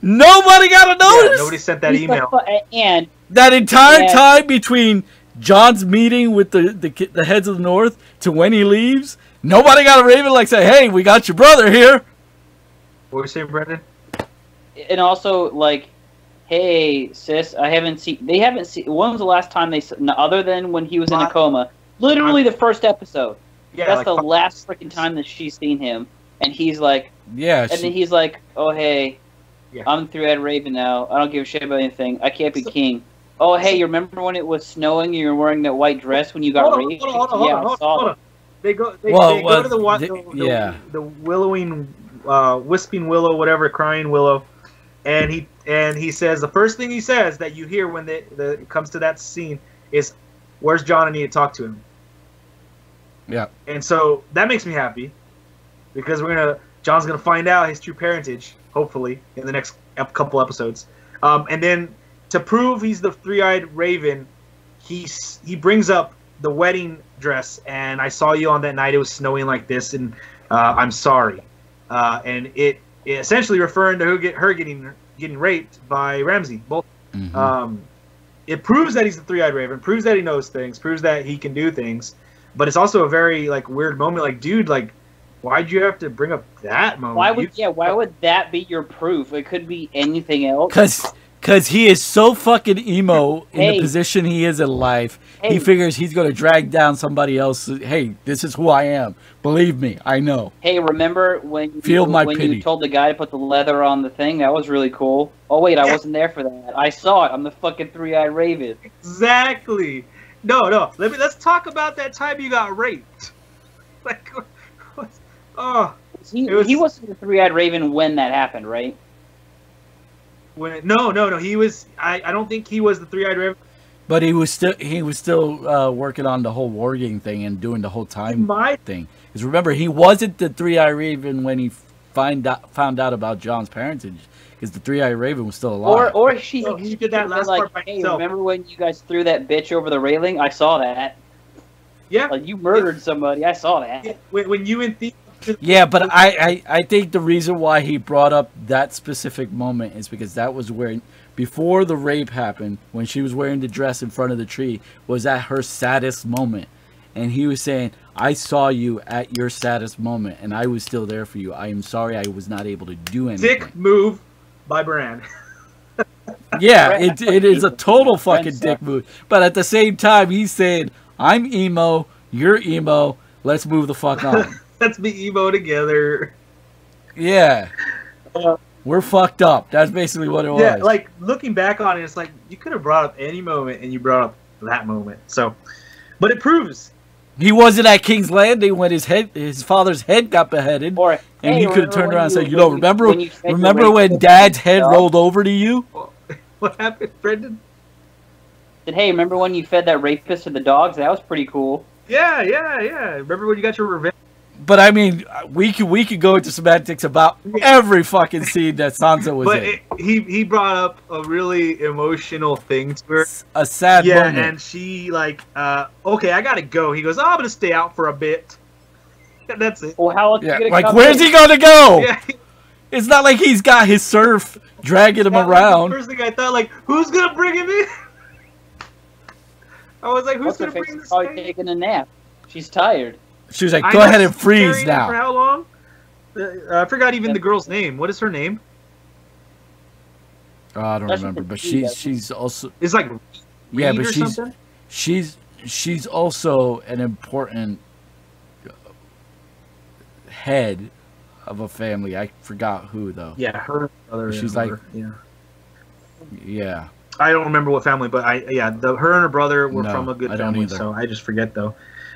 Nobody got a notice. Yeah, nobody sent that email. And that entire time between Jon's meeting with the heads of the North to when he leaves, nobody got a raven like say, hey, we got your brother here. What were you saying, Brendan? And also, like, hey, sis, they haven't seen, when was the last time other than when he was in a coma, literally the first episode. Yeah, that's like the last freaking time that she's seen him. And he's like, then he's like, oh, hey, I'm the three-eyed raven now. I don't give a shit about anything. I can't be king. Oh, hey, you remember when it was snowing and you were wearing that white dress when you got raped? Hold on. They go to the willowing, wisping willow, whatever, crying willow. And he says, the first thing he says that you hear when it comes to that scene is, where's Jon? I need to talk to him. Yeah. And so that makes me happy because Jon's gonna find out his true parentage, hopefully, in the next couple episodes. And then to prove he's the three-eyed raven, he brings up the wedding dress, and I saw you on that night. It was snowing like this, and I'm sorry. And it essentially referring to her getting raped by Ramsay. Both. Mm-hmm. It proves that he's the three-eyed raven, proves that he knows things, proves that he can do things, but it's also a very like weird moment. Like, dude, like, why'd you have to bring up that moment? Why would that be your proof? It could be anything else. Because he is so fucking emo in the position he is in life. He figures he's going to drag down somebody else. Hey, this is who I am. Believe me, I know. Hey, remember when you told the guy to put the leather on the thing? That was really cool. Oh, wait, I wasn't there for that. I saw it. I'm the fucking three-eyed raven. Exactly. No. Let's talk about that time you got raped. Like, he wasn't the three-eyed raven when that happened, right? No. He was. I don't think he was the three-eyed raven. But he was still working on the whole warging thing and doing the whole time thing. Because remember, he wasn't the three-eyed raven when he found out about Jon's parentage. Because the three-eyed raven was still alive. Or he did that last part by himself. Remember when you guys threw that bitch over the railing? I saw that. Yeah. Like, you murdered somebody. I saw that. Yeah. When you and Thief. Yeah, but I think the reason why he brought up that specific moment is because that was where, before the rape happened, when she was wearing the dress in front of the tree, was at her saddest moment. And he was saying, I saw you at your saddest moment, and I was still there for you. I am sorry I was not able to do anything. Dick move by Bran. Yeah, it is a total fucking dick move. But at the same time, he's saying, I'm emo. You're emo. Let's move the fuck on. Let's be emo together. Yeah. We're fucked up. That's basically what it was. Yeah, like looking back on it, it's like you could have brought up any moment and you brought up that moment. So, but it proves he wasn't at King's Landing when his father's head got beheaded, Or, and hey, he could have turned around and said, remember when you fed your when rapist Dad's to the head dog? rolled over to you? what happened, Brendan. Said, hey, remember when you fed that rapist to the dogs? That was pretty cool. Yeah. Remember when you got your revenge? But I mean, we could go into semantics about every fucking scene that Sansa was in. He brought up a really emotional thing to her. A sad moment. And she like, okay, I gotta go. He goes, oh, I'm gonna stay out for a bit. And that's it. Well, how else Yeah, are you gonna like come where's in? he gonna go? Yeah. It's not like he's got his surf dragging him That was around. the first thing I thought, like, who's gonna bring him in? I was like, who's What's her gonna face bring is this probably guy? taking a nap. She's tired. She was like, I go know ahead and she's freeze carrying him For now. how long? I forgot even the girl's name. What is her name? Oh, I don't That's remember, what but the T she's also It's like yeah, Reed but or something? she's also an important head of a family. I forgot who though. Yeah, her brother. She's and like- her, yeah. Yeah. I don't remember what family, but her and her brother were No, from a good I don't family, either. so I just forget though.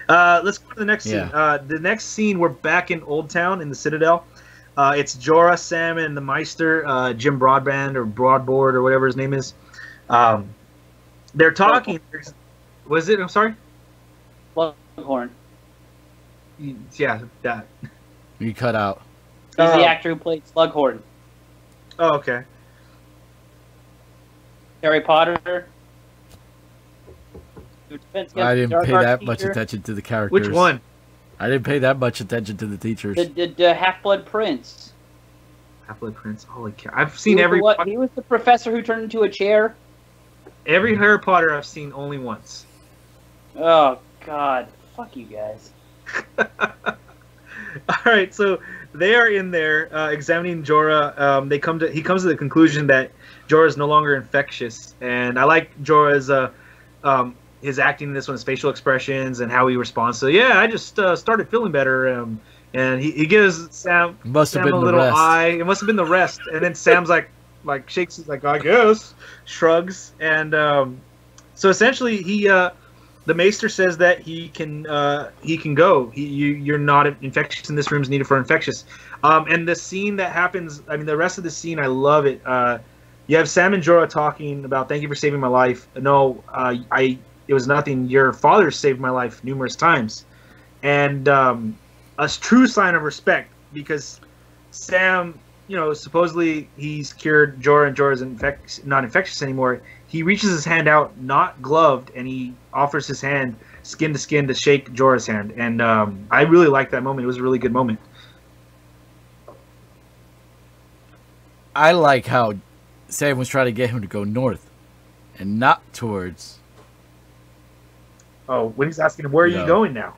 Let's go to the next scene. Yeah. The next scene, we're back in Old Town in the Citadel. It's Jorah, Sam, and the Meister, Jim Broadband or Broadboard or whatever his name is. They're talking. Was it? I'm sorry. Slughorn. Yeah, that. You cut out. He's the actor who played Slughorn. Oh, okay. Harry Potter. I didn't pay that much teacher. attention to the characters. Which one? I didn't pay that much attention to the teachers. The Half-Blood Prince. Half-Blood Prince. Holy cow! I've He seen was every the what? He was the professor who turned into a chair. every Harry Potter I've seen only once. Oh God! Fuck you guys. All right, so they are in there examining Jorah. He comes to the conclusion that Jorah is no longer infectious, and I like Jorah's his acting in this one, his facial expressions, and how he responds. So yeah, I just started feeling better, and he gives Sam Must have Sam been a the little rest. eye. It must have been the rest, and then Sam's like shakes, he's like, I guess, shrugs, and so essentially the Maester says that he can go. You're not infectious, and this room's needed for infectious. And the scene that happens, I mean, the rest of the scene, I love it. You have Sam and Jorah talking about, thank you for saving my life. No, it was nothing. Your father saved my life numerous times. And a true sign of respect, because Sam, supposedly he's cured Jorah, and Jorah's not infectious anymore. He reaches his hand out, not gloved, and he offers his hand skin to skin to shake Jorah's hand. And I really liked that moment. It was a really good moment. I like how Sam was trying to get him to go north and not towards. Oh, when he's asking him, where are you No. going now?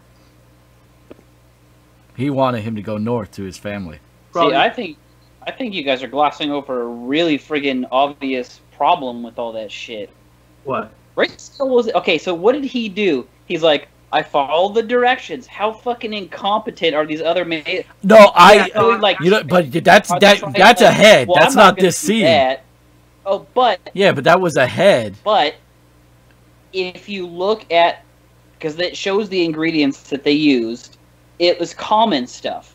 He wanted him to go north to his family. Probably- See, I think you guys are glossing over a really friggin' obvious problem with all that shit. What? Grayskull was okay. So what did he do? He's like, I followed the directions. How fucking incompetent are these other men? No, but that's a head. Well, That's I'm not gonna this do scene. that. Oh, but Yeah, but that was a head. But if you look at, because it shows the ingredients that they used, it was common stuff.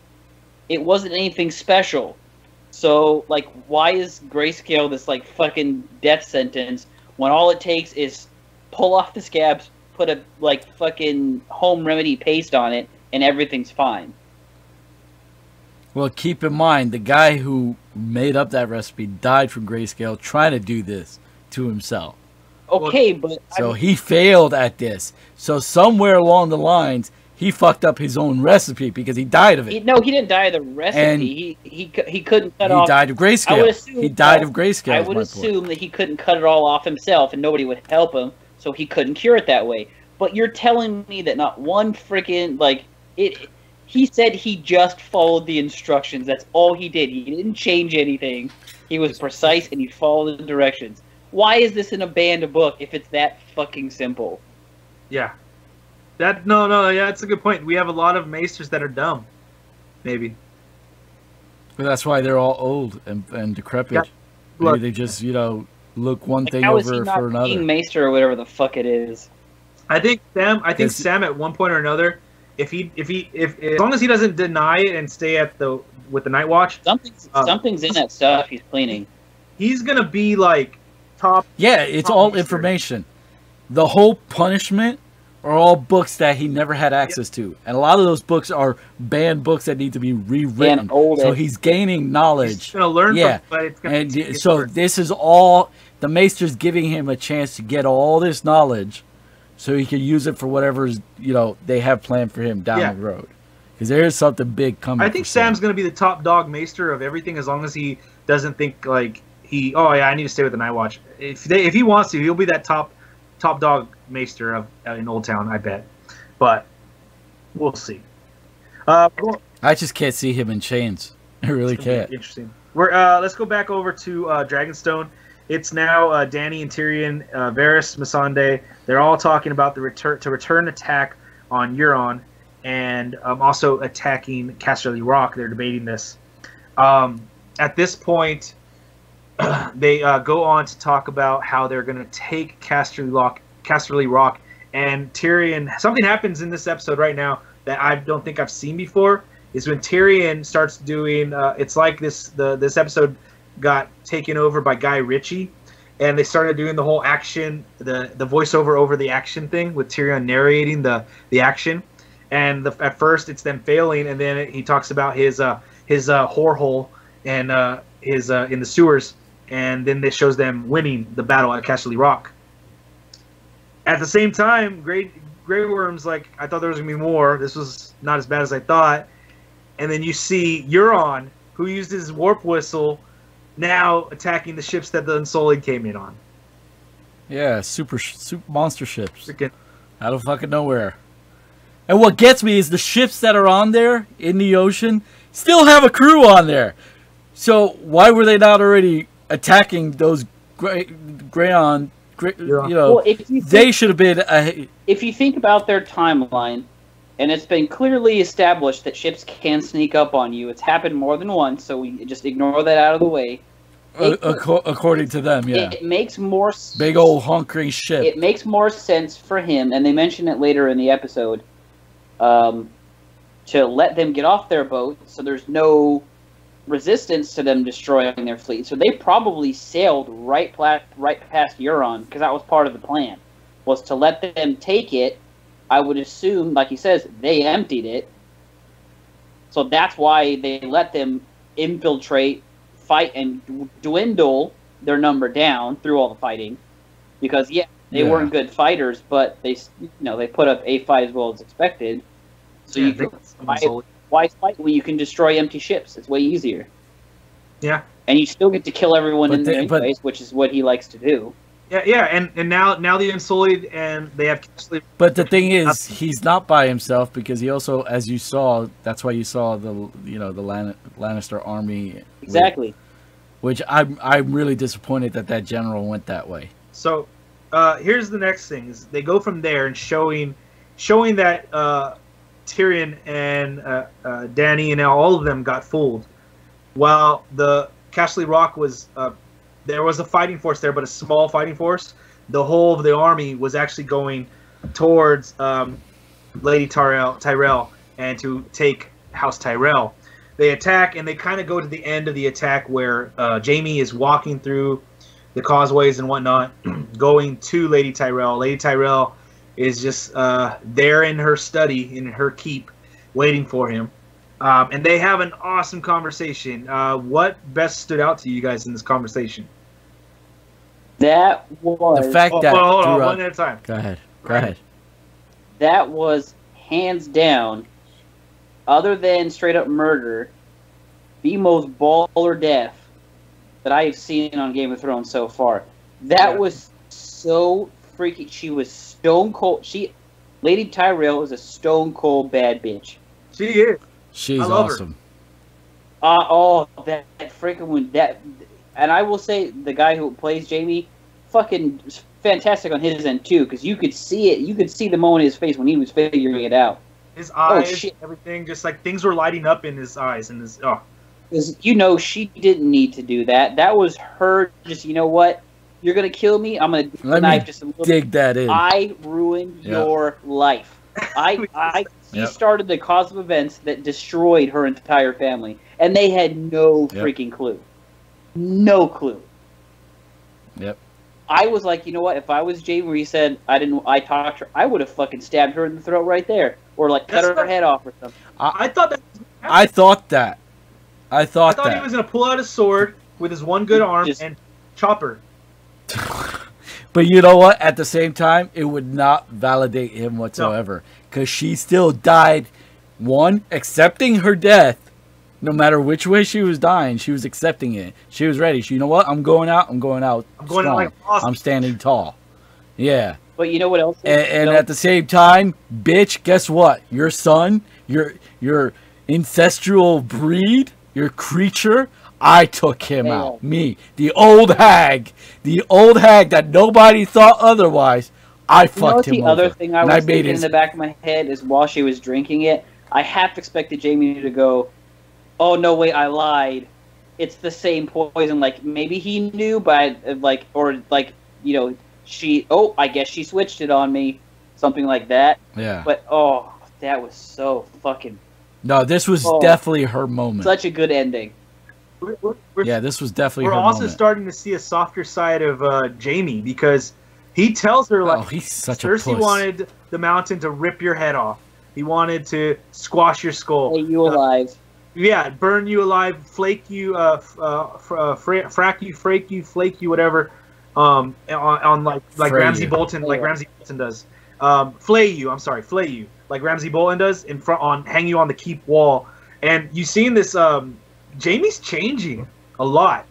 It wasn't anything special. So, like, why is Grayscale this, like, fucking death sentence when all it takes is pull off the scabs, put a, like, fucking home remedy paste on it, and everything's fine? Well, keep in mind, the guy who made up that recipe died from grayscale trying to do this to himself. Okay, but... So he failed at this. So somewhere along the lines, he fucked up his own recipe because he died of it. No, he didn't die of the recipe. And he couldn't cut He off... died of I would grayscale. assume, He died of grayscale. I is would my assume point. that he couldn't cut it all off himself, and nobody would help him, so he couldn't cure it that way. But you're telling me that not one freaking he said he just followed the instructions. That's all he did. He didn't change anything. He was precise and he followed the directions. Why is this in a banned book if it's that fucking simple? Yeah. Yeah, that's a good point. We have a lot of maesters that are dumb, maybe. But that's why they're all old and decrepit. Yeah. Maybe Look, they just, look one Like, thing how is he over not for another. being Maester or whatever the fuck it is? I think Does- Sam at one point or another, if as long as he doesn't deny it and stay with the Night Watch, Something's in that stuff he's cleaning. he's gonna be like top. Yeah, it's top all maester. information. The whole punishment are all books that he never had access to. And a lot of those books are banned books that need to be rewritten. And old So as- he's gaining knowledge. He's gonna learn Yeah. from, but it's gonna And take so work. this is all the Maester's giving him a chance to get all this knowledge so he can use it for whatever's they have planned for him down Yeah. the road. Because there is something big coming. I think for Sam. Sam's gonna be the top dog maester of everything, as long as he doesn't think like I need to stay with the Night Watch. If he wants to, he'll be that top dog maester in Old Town, I bet. But we'll see. Cool. I just can't see him in chains. I really It's gonna can't. be interesting. Let's go back over to Dragonstone. It's now Dany and Tyrion, Varys, Missandei. They're all talking about the return attack on Euron, and also attacking Casterly Rock. They're debating this. At this point, they go on to talk about how they're going to take Casterly Rock, and Tyrion. Something happens in this episode right now that I don't think I've seen before. Is when Tyrion starts doing. It's like this episode got taken over by Guy Ritchie, and they started doing the whole action, the voiceover over the action thing with Tyrion narrating the action. And at first it's them failing, and then he talks about his whore hole and his in the sewers, and then it shows them winning the battle at Casterly Rock. At the same time, Grey Worm's like, I thought there was gonna be more. This was not as bad as I thought. And then you see Euron, who used his warp whistle, now attacking the ships that the Unsullied came in on. Yeah, super monster ships. Freaking Out of fucking nowhere. And what gets me is the ships that are on there in the ocean still have a crew on there. So why were they not already attacking those Greyon? Well, They should have been. If you think about their timeline, and it's been clearly established that ships can sneak up on you. It's happened more than once, so we just ignore that out of the way. According to them, yeah. It makes more big old hunkering ship. It makes more sense for him, and they mention it later in the episode, to let them get off their boat, so there's no resistance to them destroying their fleet. So they probably sailed right past Euron, because that was part of the plan, was to let them take it. I would assume, like he says, they emptied it. So that's why they let them infiltrate, fight, and dwindle their number down through all the fighting. Because, they weren't good fighters, but they put up a fight as well as expected. So why fight when you can destroy empty ships? It's way easier. Yeah. And you still get to kill everyone in there anyways, which is what he likes to do. Yeah, and now the Unsullied, and they have. But the thing is, he's not by himself, because he also, as you saw, that's why you saw the Lannister army. Exactly. Which I'm really disappointed that general went that way. So, here's the next thing: is they go from there and showing that Tyrion and Dany and all of them got fooled, while the Casterly Rock was. There was a fighting force there, but a small fighting force. The whole of the army was actually going towards Lady Tyrell and to take House Tyrell. They attack, and they kind of go to the end of the attack where Jaime is walking through the causeways and whatnot, going to Lady Tyrell. Lady Tyrell is just there in her study, in her keep, waiting for him. And they have an awesome conversation. What best stood out to you guys in this conversation? That was the fact that hold on, one at a time. Go ahead. That was hands down, other than straight up murder, the most baller death that I have seen on Game of Thrones so far. That was so freaky. She was stone cold. Lady Tyrell is a stone cold bad bitch. She is. She's awesome. That freaking one. And I will say, the guy who plays Jaime, fucking fantastic on his end too, because you could see it. You could see the moment in his face when he was figuring it out. His eyes, everything, just like things were lighting up in his eyes and his. Oh. Because she didn't need to do that. That was her. Just what? You're gonna kill me. I'm gonna knife just a little. Dig that in. I ruined your life. She started the cause of events that destroyed her entire family, and they had no freaking clue. No clue. Yep. I was like, what? If I was Jamie, where he said I talked to her, I would have fucking stabbed her in the throat right there, or like cut her head off or something. I thought that. I thought that. I thought he was gonna pull out his sword with his one good arm and chop her. But you know what? At the same time, it would not validate him whatsoever, because she still died. One, accepting her death. No matter which way she was dying, she was accepting it. She was ready. You know what? I'm going out. I'm going out. I'm going out like awesome. I'm standing tall. Yeah. But you know what else? And at the same time, bitch, guess what? Your son, your ancestral breed, your creature, I took him out. Me, the old hag that nobody thought otherwise. I fucked him over. The other thing I was thinking in the back of my head is while she was drinking it, I half expected Jamie to go, "Oh no, wait, I lied. It's the same poison." Like maybe he knew, but she. Oh, I guess she switched it on me, something like that. Yeah. But that was so fucking. No, this was definitely her moment. Such a good ending. This was definitely. We're her also moment. starting to see a softer side of Jamie, because he tells her like, he's such Cersei a puss. wanted the mountain to rip your head off. He wanted to squash your skull. Lay you alive. Yeah, burn you alive, flake you, frack you, frake you, flake you, whatever. On like Ramsay Bolton, like Ramsay Bolton does. Flay you, like Ramsay Bolton does hang you on the keep wall. And you've seen this. Jamie's changing a lot.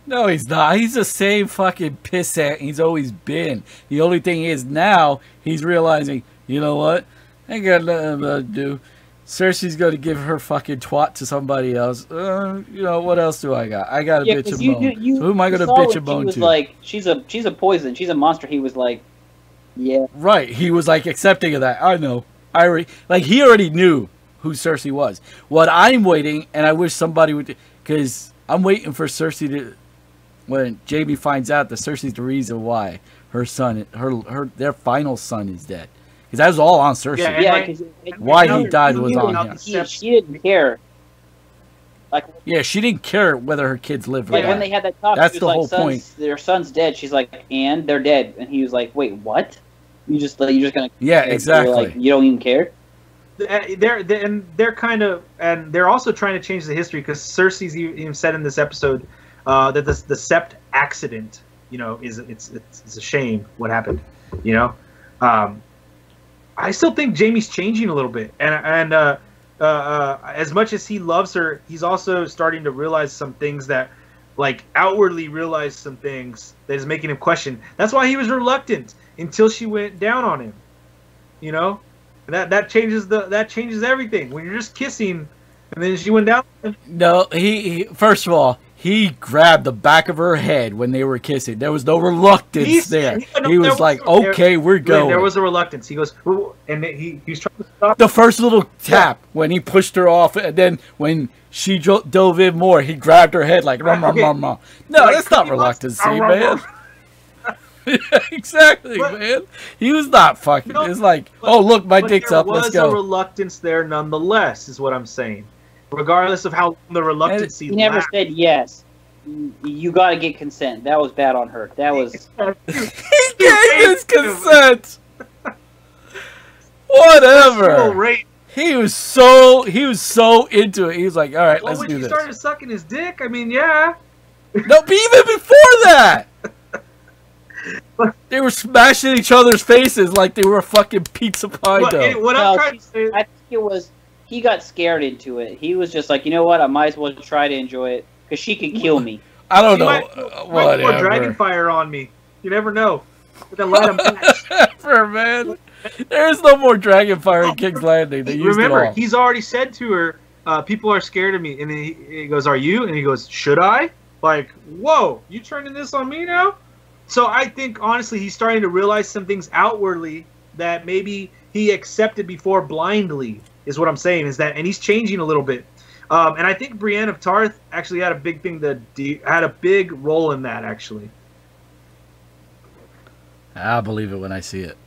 No, he's not. He's the same fucking pissant he's always been. The only thing is now he's realizing, you know what? I ain't got nothing to do. Cersei's going to give her fucking twat to somebody else. What else do I got? I got a bitch and bone. So who am I going to bitch and bone to? Like, she's a poison. She's a monster. He was like, yeah. Right. He was like accepting of that. I know. He already knew who Cersei was. What I'm waiting, and I wish somebody would, because I'm waiting for Cersei to, when Jamie finds out that Cersei's the reason why her son, their final son is dead. Because that was all on Cersei. Yeah, why he died was on him. She didn't care. She didn't care whether her kids lived or not. Like when they had that talk, that's the whole point. Their son's dead. She's like, and they're dead. And he was like, wait, what? You're just gonna? Yeah, exactly. You don't even care. They're kind of, and they're also trying to change the history, because Cersei's even said in this episode that the Sept accident, it's a shame what happened. I still think Jamie's changing a little bit, and as much as he loves her, he's also starting to realize some things that, like, outwardly realize some things that is making him question. That's why he was reluctant until she went down on him. That changes everything. When you're just kissing, and then she went down. No, he first of all, he grabbed the back of her head when they were kissing. There was no reluctance there. He was like, "Okay, we're going." There was a reluctance. He goes, and he was trying to stop. The first little tap when he pushed her off, and then when she dove in more, he grabbed her head like, No, that's not reluctancy, man. Exactly, man. He was not fucking. It's like, look, my dick's up. Let's go. There was a reluctance there, nonetheless, is what I'm saying. Regardless of how long the reluctancy. He never said yes. You got to get consent. That was bad on her. That was. He gave his consent. Whatever. He was so into it. He was like, all right, let's do this. When she started sucking his dick, I mean, yeah. No, but even before that. They were smashing each other's faces like they were a fucking pizza pie dough. What I'm trying to say, I think it was he got scared into it. He was just like, you know what? I might as well try to enjoy it because she could kill me. I don't know. Might pour dragon fire on me. You never know. Whatever, man. There's no more dragon fire in King's Landing. They used Remember, it all. He's already said to her, "People are scared of me," and he goes, "Are you?" And he goes, "Should I?" Like, whoa, you turning this on me now? So I think honestly he's starting to realize some things outwardly that maybe he accepted before blindly. Is what I'm saying. Is that, and he's changing a little bit. And I think Brienne of Tarth actually had a big thing had a big role in that actually. I'll believe it when I see it.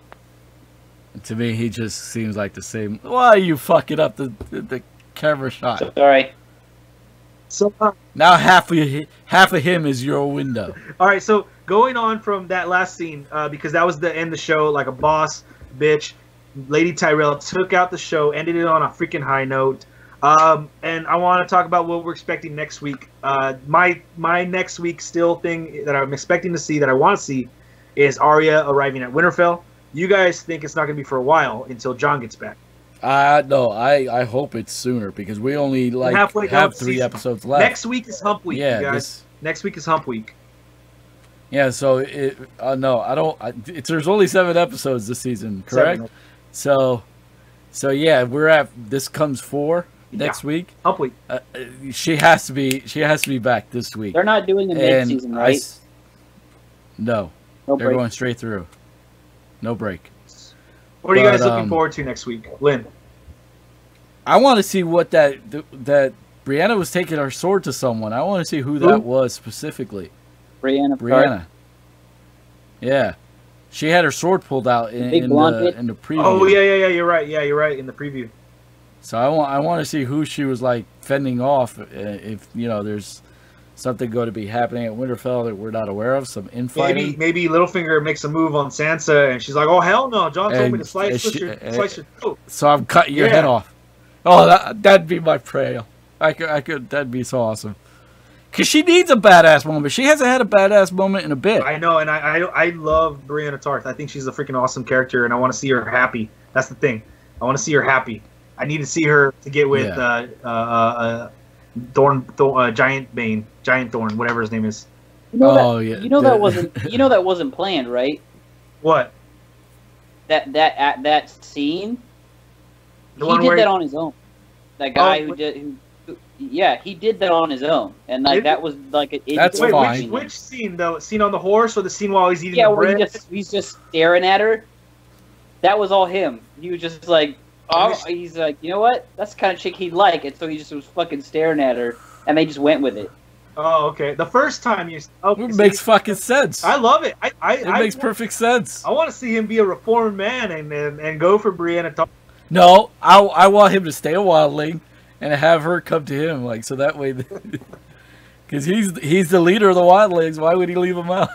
To me, he just seems like the same. Why are you fucking up the camera shot? Sorry. So Now half of him is your window. all right, so going on from that last scene, because that was the end of the show, like a boss bitch, Lady Tyrell took out the show, ended it on a freaking high note. And I want to talk about what we're expecting next week. My next week still thing that I'm expecting to see, that I want to see, is Arya arriving at Winterfell. You guys think it's not going to be for a while until Jon gets back? No, I hope it's sooner because we only have 3 episodes left. Next week is Hump Week, yeah, you guys. Next week is Hump Week. Yeah, so no, I don't. There's only 7 episodes this season, correct? 7. So yeah, we're at this comes 4 next week. Hump Week. She has to be back this week. They're not doing a mid-season, right? No, they're going straight through. No break. What are you guys looking forward to next week, Lynn? I want to see what that Brianna was taking her sword to someone. I want to see who that was specifically. Brianna. Yeah, she had her sword pulled out in the preview. Oh yeah. You're right. Yeah, you're right in the preview. So I want to see who she was like fending off. If there's something going to be happening at Winterfell that we're not aware of, some infighting. Maybe Littlefinger makes a move on Sansa, and she's like, "Oh hell no! Jon told me to slice your throat." So I'm cutting your head off. Oh, that'd be my prayer. I could. That'd be so awesome. Cause she needs a badass moment. She hasn't had a badass moment in a bit. I know, and I love Brienne of Tarth. I think she's a freaking awesome character, and I want to see her happy. That's the thing. I want to see her happy. I need to see her to get with Giant Thorn, whatever his name is. That wasn't planned, right? What? That scene. He did that on his own. That guy he did that on his own, and like that was like that's fine. Which scene though? Scene on the horse, or the scene while he's eating the bread? Yeah, he's just staring at her. That was all him. He was just like. Oh, he's like, you know what? That's the kind of chick he'd like, and so he just was fucking staring at her, and they just went with it. Oh, okay. The first time it makes fucking sense. I love it. It makes perfect sense. I want to see him be a reformed man and go for Brienne. No, I want him to stay a wildling and have her come to him, like so that way, because he's the leader of the wildlings. Why would he leave him out?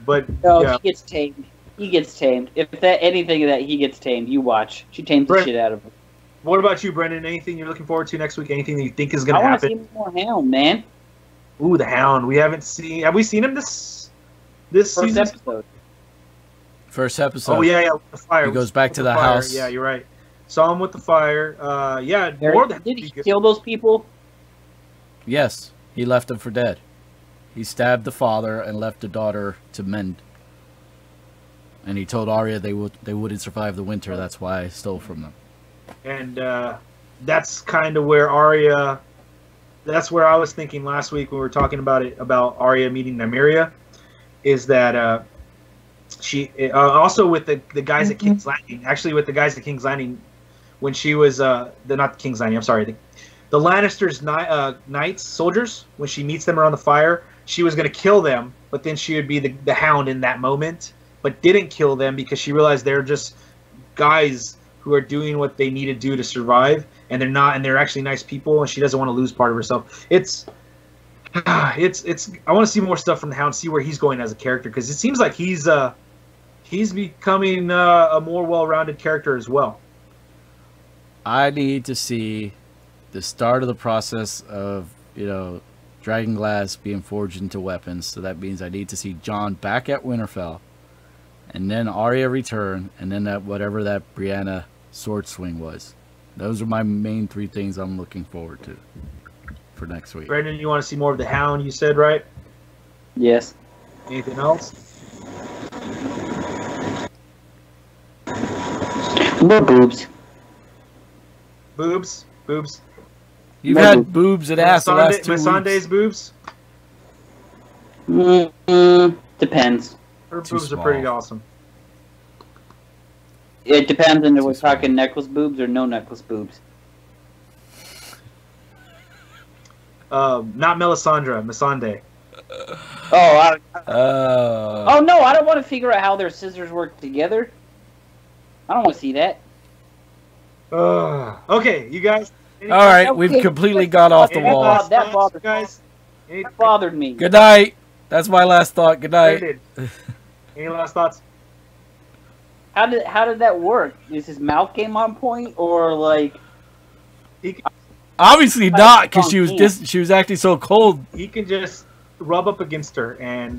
But he gets tamed. He gets tamed. If anything that he gets tamed, you watch. She tames the shit out of him. What about you, Brendan? Anything you're looking forward to next week? Anything that you think is going to happen? I want to see more Hound, man. Ooh, the Hound. We haven't seen. Have we seen him this season? Episode. First episode. Oh yeah, with the fire. He goes back to the house. Yeah, you're right. Saw him with the fire. Did he kill those people? Yes, he left them for dead. He stabbed the father and left the daughter to mend. And he told Arya they wouldn't survive the winter. That's why I stole from them. And that's kind of where Arya. That's where I was thinking last week when we were talking about Arya meeting Nymeria, is that she also with the guys at King's Landing. Actually, with the guys at King's Landing, when she was not the King's Landing. I'm sorry, the Lannisters' knights, soldiers. When she meets them around the fire, she was going to kill them, but then she would be the Hound in that moment. But didn't kill them because she realized they're just guys who are doing what they need to do to survive, and they're actually nice people, and she doesn't want to lose part of herself. It's I want to see more stuff from the Hound, see where he's going as a character, because it seems like he's becoming a more well-rounded character as well. I need to see the start of the process of dragon glass being forged into weapons. So that means I need to see Jon back at Winterfell. And then Arya return, and then whatever that Brianna sword swing was. Those are my main 3 things I'm looking forward to for next week. Brandon, you want to see more of the Hound, you said, right? Yes. Anything else? More boobs. Boobs? You've had boobs and ass the last 2 weeks. Missandei's boobs? Mm-hmm. Depends. Her Too boobs are pretty small. awesome. It depends on if Too we're small. talking necklace boobs or no necklace boobs. Not Melisandre, Missandei. Oh no! I don't want to figure out how their scissors work together. I don't want to see that. Okay, you guys. All right, we've Okay. completely got off the Any wall. last That thoughts, bothered guys? Any, That bothered me. Good night. That's my last thought. Good night. Brendan, any last thoughts? How did that work? Is his mouth game on point, or like? Obviously not, because she was acting so cold. He can just rub up against her and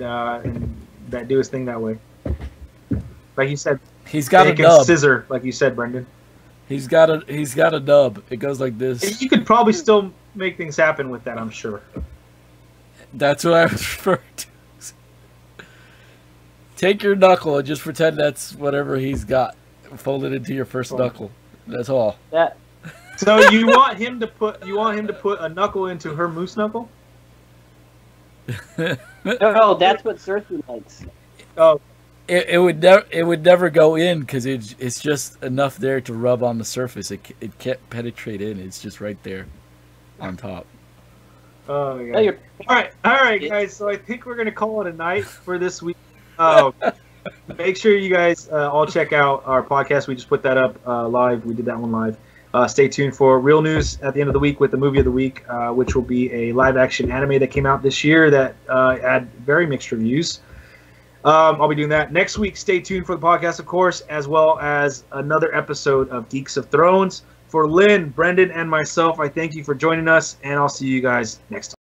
that do his thing that way. Like you said, He's got he a can nub. scissor, like you said, Brendan. He's got a nub. It goes like this. You could probably still make things happen with that, I'm sure. That's what I was referring to. Take your knuckle and just pretend that's whatever he's got. Fold it into your first knuckle. That's all. That So you want him to put a knuckle into her moose knuckle? no, that's what Cersei likes. Oh, It would never go in because it's just enough there to rub on the surface. It can't penetrate in. It's just right there on top. oh No, yeah. you're All right, guys. So I think we're gonna call it a night for this week. Make sure you guys all check out our podcast. We just put that up live. We did that one live. Stay tuned for real news at the end of the week with the movie of the week, which will be a live-action anime that came out this year that had very mixed reviews. I'll be doing that next week. Stay tuned for the podcast, of course, as well as another episode of Geeks of Thrones. For Lynn, Brendan, and myself, I thank you for joining us, and I'll see you guys next time.